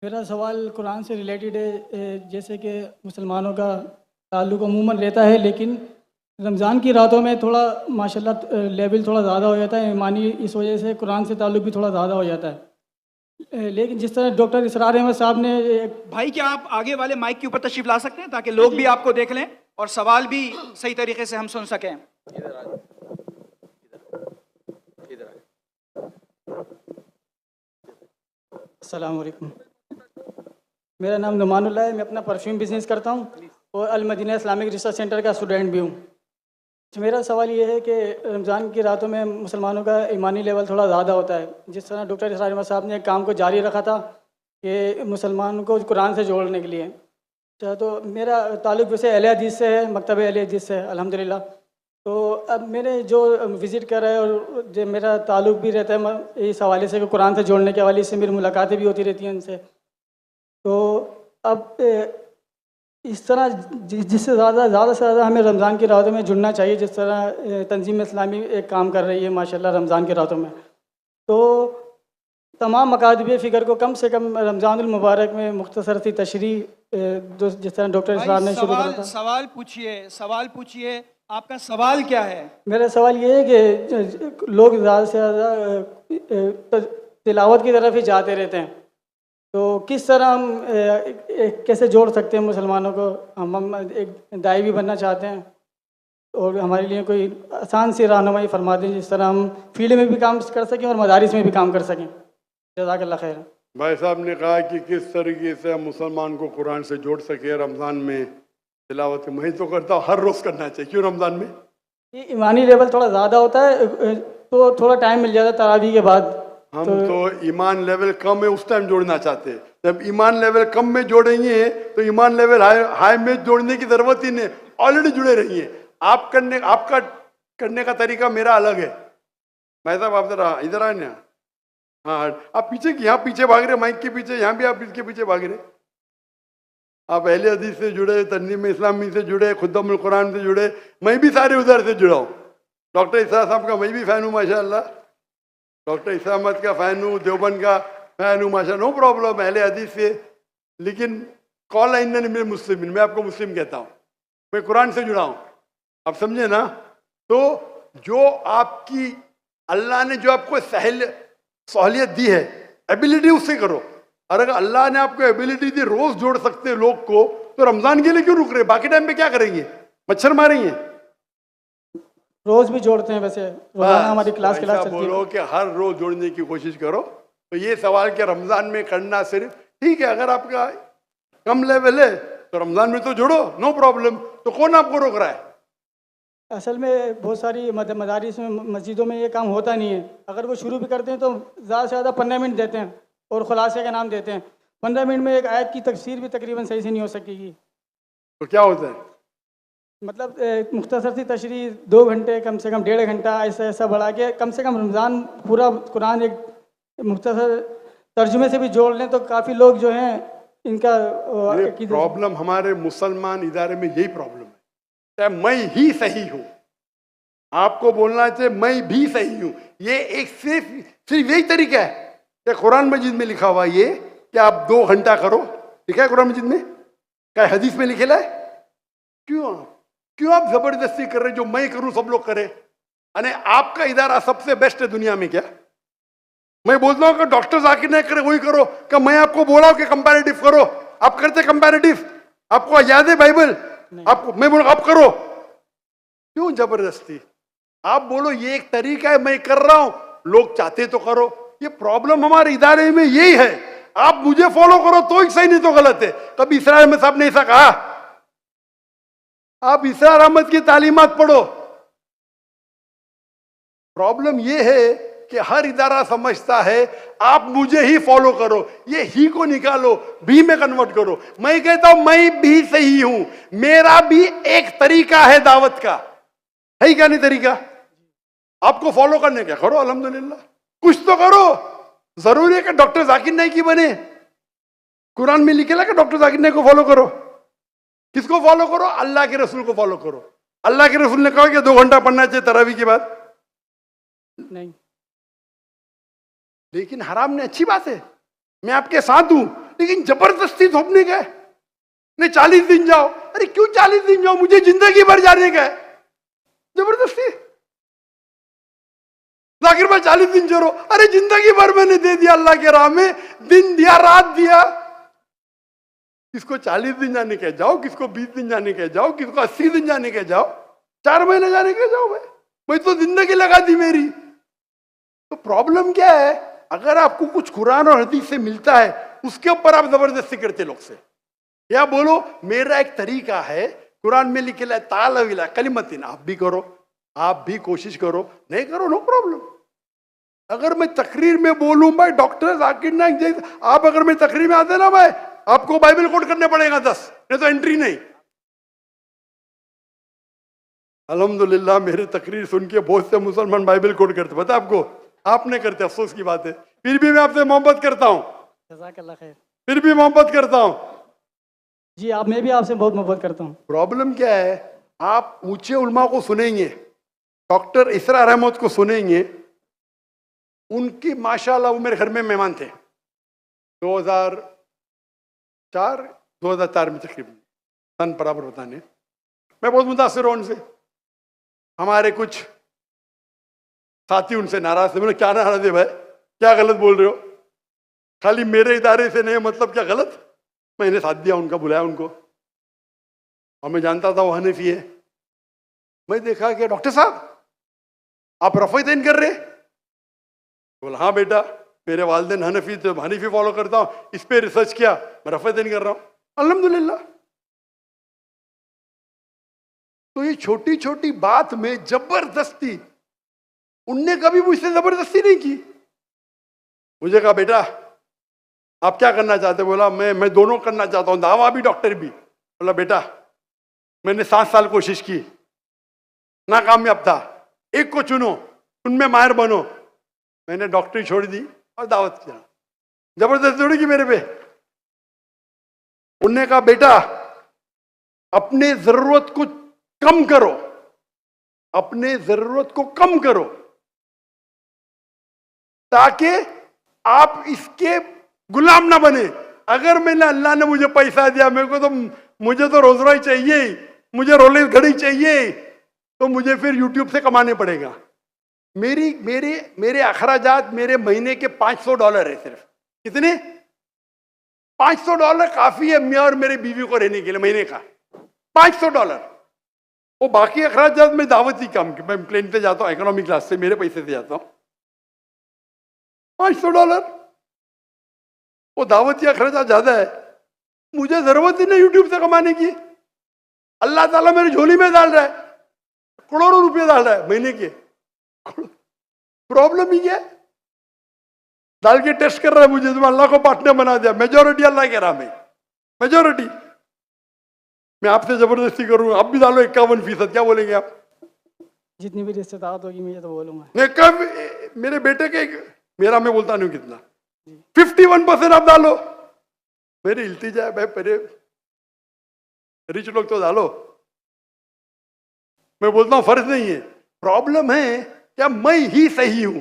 मेरा सवाल कुरान से रिलेटेड है। जैसे कि मुसलमानों का ताल्लुक़ अमूमन रहता है, लेकिन रमज़ान की रातों में थोड़ा माशाल्लाह लेवल थोड़ा ज़्यादा हो जाता है ईमानी, इस वजह से कुरान से ताल्लुक़ भी थोड़ा ज़्यादा हो जाता है। लेकिन जिस तरह डॉक्टर इसरार अहमद साहब ने, भाई क्या आप आगे वाले माइक के ऊपर तशरीफ ला सकते हैं ताकि लोग भी आपको देख लें और सवाल भी सही तरीके से हम सुन सकें। अस्सलाम वालेकुम। मेरा नाम नुमानुल्लाह है, मैं अपना परफ्यूम बिजनेस करता हूँ और अल मदीना इस्लामिक रिसर्च सेंटर का स्टूडेंट भी हूँ। तो मेरा सवाल ये है कि रमज़ान की रातों में मुसलमानों का ईमानी लेवल थोड़ा ज़्यादा होता है। जिस तरह डॉक्टर इसरार अहमद साहब ने एक काम को जारी रखा था कि मुसलमानों को कुरान से जोड़ने के लिए। तो मेरा ताल्लुक़ वैसे अहले हदीस से है, मकतब अहले हदीस से अल्हम्दुलिल्लाह। तो अब मैंने जो विज़िट करा है और जो मेरा ताल्लुक़ भी रहता है इस हवाले से कि कुरान से जोड़ने के हवाले से मेरी मुलाकातें भी होती रहती हैं उनसे। तो अब इस तरह जिससे ज़्यादा से ज़्यादा हमें रमज़ान की रातों में जुड़ना चाहिए, जिस तरह तंजीम इस्लामी एक काम कर रही है माशाल्लाह रमज़ान की रातों में। तो तमाम मकातब फ़िक्र को कम से कम रमज़ानुल मुबारक में मुख्तसर सी तशरीह, जिस तरह डॉक्टर इसरार ने शुरू करा था। सवाल पूछिए, आपका सवाल क्या है? मेरा सवाल ये है कि लोग ज़्यादा से ज़्यादा तिलावत की तरफ ही जाते रहते हैं, तो किस तरह हम कैसे जोड़ सकते हैं मुसलमानों को? हम एक दाई भी बनना चाहते हैं और हमारे लिए कोई आसान सी रहनुमाई फरमा दें जिस तरह हम फील्ड में भी काम कर सकें और मदारिस में भी काम कर सकें। जज़ाकल्लाह खैर। भाई साहब ने कहा कि किस तरीके से हम मुसलमान को कुरान से जोड़ सके रमज़ान में तिलावत। मैं तो करता हूँ हर रोज़ करना चाहिए। क्यों रमज़ान में? ये ईमानी लेवल थोड़ा ज़्यादा होता है तो थोड़ा टाइम मिल जाता है तरावी के बाद। हम तो ईमान लेवल कम है उस टाइम जोड़ना चाहते हैं। जब ईमान लेवल कम में जोड़ेंगे तो ईमान लेवल हाई में जोड़ने की जरूरत ही नहीं, ऑलरेडी जुड़े रहिए। आपका करने का तरीका मेरा अलग है। भाई साहब आप जरा इधर आए ना। हाँ आप पीछे, यहाँ पीछे भाग रहे, माइक के पीछे, यहाँ भी आप इसके पीछे भाग रहे। आप अहले हदीस से जुड़े, तंजीम इस्लामी से जुड़े, खुद्दमुल कुरान से जुड़े, मैं भी सारे उधर से जुड़ा हूँ। डॉक्टर इसरार साहब का मैं भी फ़ैन हूँ माशाअल्लाह, डॉक्टर इसरार अहमद का फ़ैन हूँ, देवबंद का फ़ैन हूँ माशा, नो प्रॉब्लम अहले हदीस से। लेकिन कॉल आइन मेरे मुस्लिम, मैं आपको मुस्लिम कहता हूँ, मैं कुरान से जुड़ा हूँ, आप समझे ना। तो जो आपकी अल्लाह ने जो आपको सहूलियत दी है, एबिलिटी उससे करो। और अगर अल्लाह ने आपको एबिलिटी दी, रोज जोड़ सकते हैं लोग को, तो रमजान के लिए क्यों रुक रहे? बाकी टाइम पे क्या करेंगे? मच्छर मारेंगे? रोज भी जोड़ते हैं वैसे, रोजाना हमारी क्लास चलती है। बोलो कि हर रोज जोड़ने की कोशिश करो। तो ये सवाल कि रमजान में करना सिर्फ ठीक है, अगर आपका कम लेवल है तो रमजान में तो जोड़ो, नो प्रॉब्लम। तो कौन आपको रोक रहा है? असल में बहुत सारी मदारिस में, मस्जिदों में ये काम होता नहीं है। अगर वो शुरू भी करते हैं तो ज़्यादा से ज़्यादा 15 मिनट देते हैं और खुलासे का नाम देते हैं। 15 मिनट में एक आयत की तफसीर भी तकरीबन सही से नहीं हो सकेगी। तो क्या होता है? मतलब मुख्तसर सी तशरीह 2 घंटे, कम से कम 1.5 घंटा, ऐसा बढ़ा के कम से कम रमज़ान पूरा कुरान एक मुख्तसर तर्जुमे से भी जोड़ लें तो काफ़ी लोग जो हैं इनका प्रॉब्लम, हमारे मुसलमान इदारे में यही प्रॉब्लम है। चाहे मैं ही सही हूँ, आपको बोलना चाहिए मैं भी सही हूं। ये एक सिर्फ यही तरीका है कि कुरान मजीद में लिखा हुआ ये कि आप 2 घंटा करो, लिखा है कुरान मजीद में, क्या हदीस में लिखेला है? क्यों आप जबरदस्ती कर रहे? जो मैं करूं सब लोग करें। अरे आपका इदारा सबसे बेस्ट है दुनिया में क्या? मैं बोलता हूं कि डॉक्टर जाकिर नहीं करे वही करो, कि मैं आपको बोला हूं कि कंपैरेटिव करो, आप करते कंपैरेटिव? आपको याद है बाइबल? आपको मैं बोलूं आप करो, क्यों जबरदस्ती? आप बोलो ये एक तरीका है, मैं कर रहा हूं, लोग चाहते तो करो। ये प्रॉब्लम हमारे इदारे में यही है, आप मुझे फॉलो करो तो ही सही, नहीं तो गलत है। कभी इसरार अहमद साहब ने ऐसा कहा? आप इसरार अहमद की तालीमात पढ़ो। प्रॉब्लम ये है कि हर इदारा समझता है आप मुझे ही फॉलो करो, ये ही को निकालो, भी में कन्वर्ट करो। मैं कहता हूं मैं भी सही हूं, मेरा भी एक तरीका है दावत का, है क्या नहीं तरीका? आपको फॉलो करने क्या, करो अल्हम्दुलिल्लाह, कुछ तो करो। जरूरी है कि डॉक्टर जाकिर नाइक की बने? कुरान में लिखेला कि डॉक्टर जाकिर नाइक को फॉलो करो? किसको फॉलो करो? अल्लाह के रसूल को फॉलो करो। अल्लाह के रसूल ने कहा कि 2 घंटा पढ़ना चाहिए तरावी के बाद? नहीं। लेकिन हराम ने अच्छी बात है, मैं आपके साथ हूं, लेकिन जबरदस्ती थोपने का है। नहीं 40 दिन जाओ, अरे क्यों 40 दिन जाओ? मुझे जिंदगी भर जाने का है, जबरदस्ती। जाकिर भाई 40 दिन चलो, अरे जिंदगी भर मैंने दे दिया अल्लाह के राह में, दिन दिया रात दिया। किसको 40 दिन जाने के जाओ, किसको 20 दिन जाने के जाओ, किसको 80 दिन जाने के जाओ, 4 महीने जाने के जाओ। मैं तो जिंदगी लगा दी मेरी। तो प्रॉब्लम क्या है? अगर आपको कुछ कुरान और हदीस से मिलता है, उसके ऊपर आप जबरदस्ती करते लोग से। या बोलो मेरा एक तरीका है, कुरान में लिखेला तालविला कलिमतिन, आप भी करो, आप भी कोशिश करो, नहीं करो नो प्रॉब्लम। अगर मैं तकरीर में बोलूं भाई डॉक्टर जाकिर नाइक, आप अगर मैं तकरीर में आते ना भाई, आपको बाइबल कोट करने पड़ेगा 10, नहीं तो एंट्री नहीं। अल्हम्दुलिल्लाह मेरे तकरीर सुन के बहुत से मुसलमान बाइबल कोट करते, पता आपको? आप नहीं करते, अफसोस की बात है। फिर भी मैं आपसे मोहब्बत करता हूं, जज़ाकल्लाह खैर। फिर भी मोहब्बत करता हूं जी। मैं भी आपसे बहुत मोहब्बत करता हूँ। प्रॉब्लम क्या है? आप ऊंचे उलमा को सुनेंगे, डॉक्टर इसरार अहमद को सुनेंगे, उनकी माशाल्लाह वो मेरे घर में मेहमान थे 2004 में तकरीबन, सन बराबर बताने। मैं बहुत मुतासिर हूं उनसे। हमारे कुछ साथी उनसे नाराज थे। मैंने क्या नाराज है भाई, क्या गलत बोल रहे हो? खाली मेरे इदारे से नहीं, मतलब क्या गलत? मैंने साथ दिया उनका, बुलाया उनको, और मैं जानता था वो हनफी है। मैं देखा कि डॉक्टर साहब आप रफ़ीदैन कर रहे? बोला हाँ बेटा, मेरे वालिदैन हनफी थे, हनीफी फॉलो करता हूँ, इस पे रिसर्च किया, मैं रफ़ीदैन कर रहा हूँ अल्हम्दुलिल्लाह। तो ये छोटी छोटी बात में जबरदस्ती, उनने कभी मुझसे जबरदस्ती नहीं की। मुझे कहा बेटा आप क्या करना चाहते? बोला मैं दोनों करना चाहता हूँ, दावा भी डॉक्टर भी। बोला बेटा मैंने 7 साल कोशिश की, नाकामयाब था, एक को चुनो, उनमें माहिर बनो। मैंने डॉक्टरी छोड़ दी और दावत किया। जबरदस्ती जोड़ी की मेरे पे। उनने कहा बेटा अपने जरूरत को कम करो, अपने जरूरत को कम करो, ताकि आप इसके गुलाम ना बने। अगर मैंने, अल्लाह ने मुझे पैसा दिया, मुझे तो रोज रोज चाहिए ही, मुझे रोलेक्स घड़ी चाहिए, तो मुझे फिर यूट्यूब से कमाने पड़ेगा। मेरे अखराजात मेरे महीने के $500 है सिर्फ। कितने? $500 काफी है मैं और मेरे बीवी को रहने के लिए, महीने का $500। वो बाकी अखराजात में दावती काम के, मैं प्लेन पे जाता हूँ इकोनॉमी क्लास से, मेरे पैसे से जाता हूँ। $500 वो दावती अखराजात ज्यादा है। मुझे जरूरत ही नहीं यूट्यूब से कमाने की। अल्लाह ताला मेरी झोली में डाल रहा है, करोड़ों रुपए डाल रहा है महीने के। प्रॉब्लम ही क्या है? डाल के टेस्ट कर रहा है मुझे, तुम अल्लाह को पार्टनर बना दिया। मेजोरिटी अल्लाह के राह में, मेजोरिटी। मैं आपसे जबरदस्ती करूँ, आप भी डालो 51%, क्या बोलेंगे आप? जितनी भी रिश्तेदार होगी मैं ये तो बोलूँगा। मैं कब मेरे बेटे के, मेरा मैं बोलता नहीं कितना, 51% आप डालो। मेरी इल्तिजा है भाई, पहले रिच लोग तो डालो। मैं बोलता हूँ फर्ज नहीं है, प्रॉब्लम है क्या मैं ही सही हूं,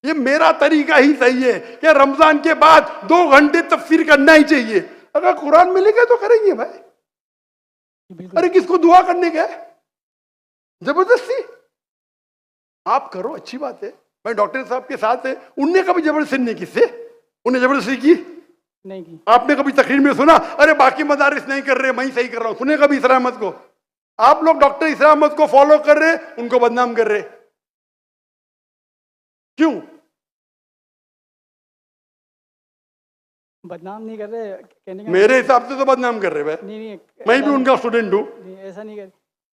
ये मेरा तरीका ही सही है क्या रमजान के बाद 2 घंटे तफसीर करना ही चाहिए? अगर कुरान में लिखा तो करेंगे भाई। अरे किसको दुआ करने का है? जबरदस्ती आप करो, अच्छी बात है। मैं डॉक्टर साहब के साथ है, उनने कभी जबरदस्ती नहीं की, से उन्हें जबरदस्ती की नहीं की। आपने कभी तकरीर में सुना अरे बाकी मदारिस नहीं कर रहे मैं ही सही कर रहा हूं? सुने कभी इसरा अहमद को? आप लोग डॉक्टर इसरा अहमद को फॉलो कर रहे, उनको बदनाम कर रहे, क्यों? बदनाम नहीं कर रहे, कहने का मेरे हिसाब से तो बदनाम कर रहे भाई। नहीं, मैं भी उनका स्टूडेंट हूं। नहीं, ऐसा नहीं कर।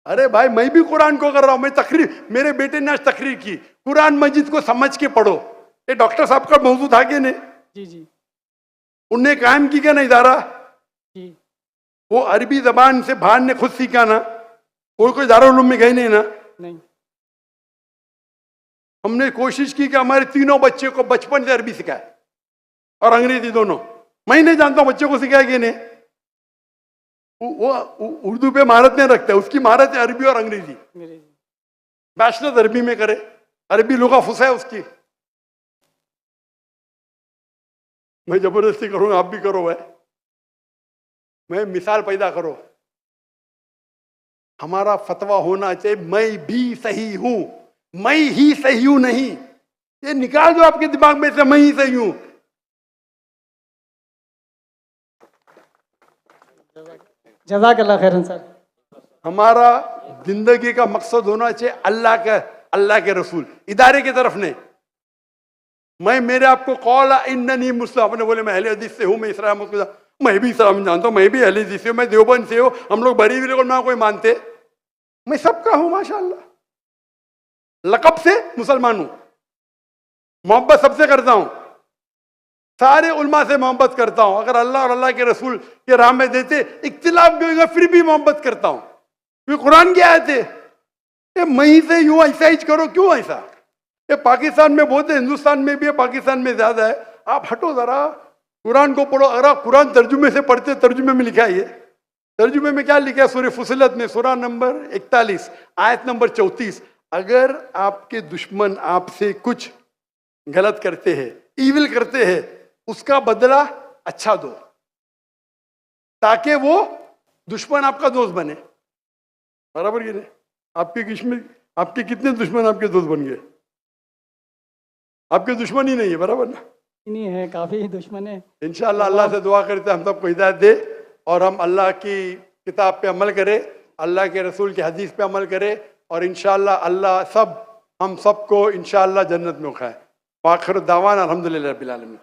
अरे भाई मैं भी कुरान को कर रहा हूं, मैं तकरीर, मेरे बेटे ने आज तकरीर की, कुरान मजीद को समझ के पढ़ो। ये डॉक्टर साहब का मौजूद था कि नहीं? जी जी उनने कायम की क्या ना इदारा? जी। वो अरबी जबान से बाहर ने खुद सीखा ना, कोई दारुल उलूम में गए नहीं ना। नहीं। हमने कोशिश की कि हमारे तीनों बच्चे को बचपन से अरबी सिखाए और अंग्रेजी दोनों। मैं नहीं जानता हूं बच्चे को सिखाया कि नहीं। वो उर्दू पे महारत नहीं रखता है, उसकी महारत है अरबी और अंग्रेजी। बैचलर अरबी में करे, अरबी लुगा फुसा है उसकी। मैं जबरदस्ती करूंगा, आप भी करो भाई, मैं मिसाल पैदा करो। हमारा फतवा होना चाहिए मैं भी सही हूं, मैं ही सही हूं नहीं। ये निकाल दो आपके दिमाग में से मैं ही सही हूं। जज़ाकल्लाह खैरन सर। हमारा जिंदगी का मकसद होना चाहिए अल्लाह के रसूल, इदारे की तरफ नहीं। मैं मेरे आपको कौल इन्ननी मुस्लिम, अपने बोले मैं अहले हदीस से हूं, मैं इस्लाम को, मैं भी इस्लाम जानता हूं, मैं भी अहले हदीस से हूं, मैं देवबंद से हूं, हम लोग बरी भी ना कोई मानते, मैं सबका हूं माशाअल्लाह। लकब से मुसलमान हूं, मोहब्बत सबसे करता हूं, सारे उल्मा से मोहब्बत करता हूं। अगर अल्लाह और अल्लाह के रसूल के राह में देते इख्तिलाफ भी होगा फिर भी मोहब्बत करता हूं, क्योंकि कुरान की आयत है। ये मैं से यूं ऐसा ही करो, क्यों ऐसा? ये पाकिस्तान में बहुत है, हिंदुस्तान में भी है, पाकिस्तान में ज्यादा है। आप हटो जरा, कुरान को पढ़ो। अगर आप कुरान तर्जुमे से पढ़ते, तर्जुमे में लिखा है, ये तर्जुमे में क्या लिखा है? सूरह फुसिलत में सूरह नंबर 41 आयत नंबर 34, अगर आपके दुश्मन आपसे कुछ गलत करते हैं, ईविल करते हैं, उसका बदला अच्छा दो, ताकि वो दुश्मन आपका दोस्त बने। बराबर की नहीं? आपके कितने दुश्मन आपके दोस्त बन गए? आपके दुश्मन ही नहीं है, बराबर ना? नहीं है, काफी दुश्मन है। इंशाअल्लाह अल्लाह से दुआ करते हम सबको हिदायत दे और हम अल्लाह की किताब पे अमल करें, अल्लाह के रसूल की हदीस पे अमल करें, और इंशाअल्लाह अल्लाह हम सबको इंशाअल्लाह जन्नत में उठाए। आखिर दावाना अल्हम्दुलिल्लाह रब्बिल आलमीन।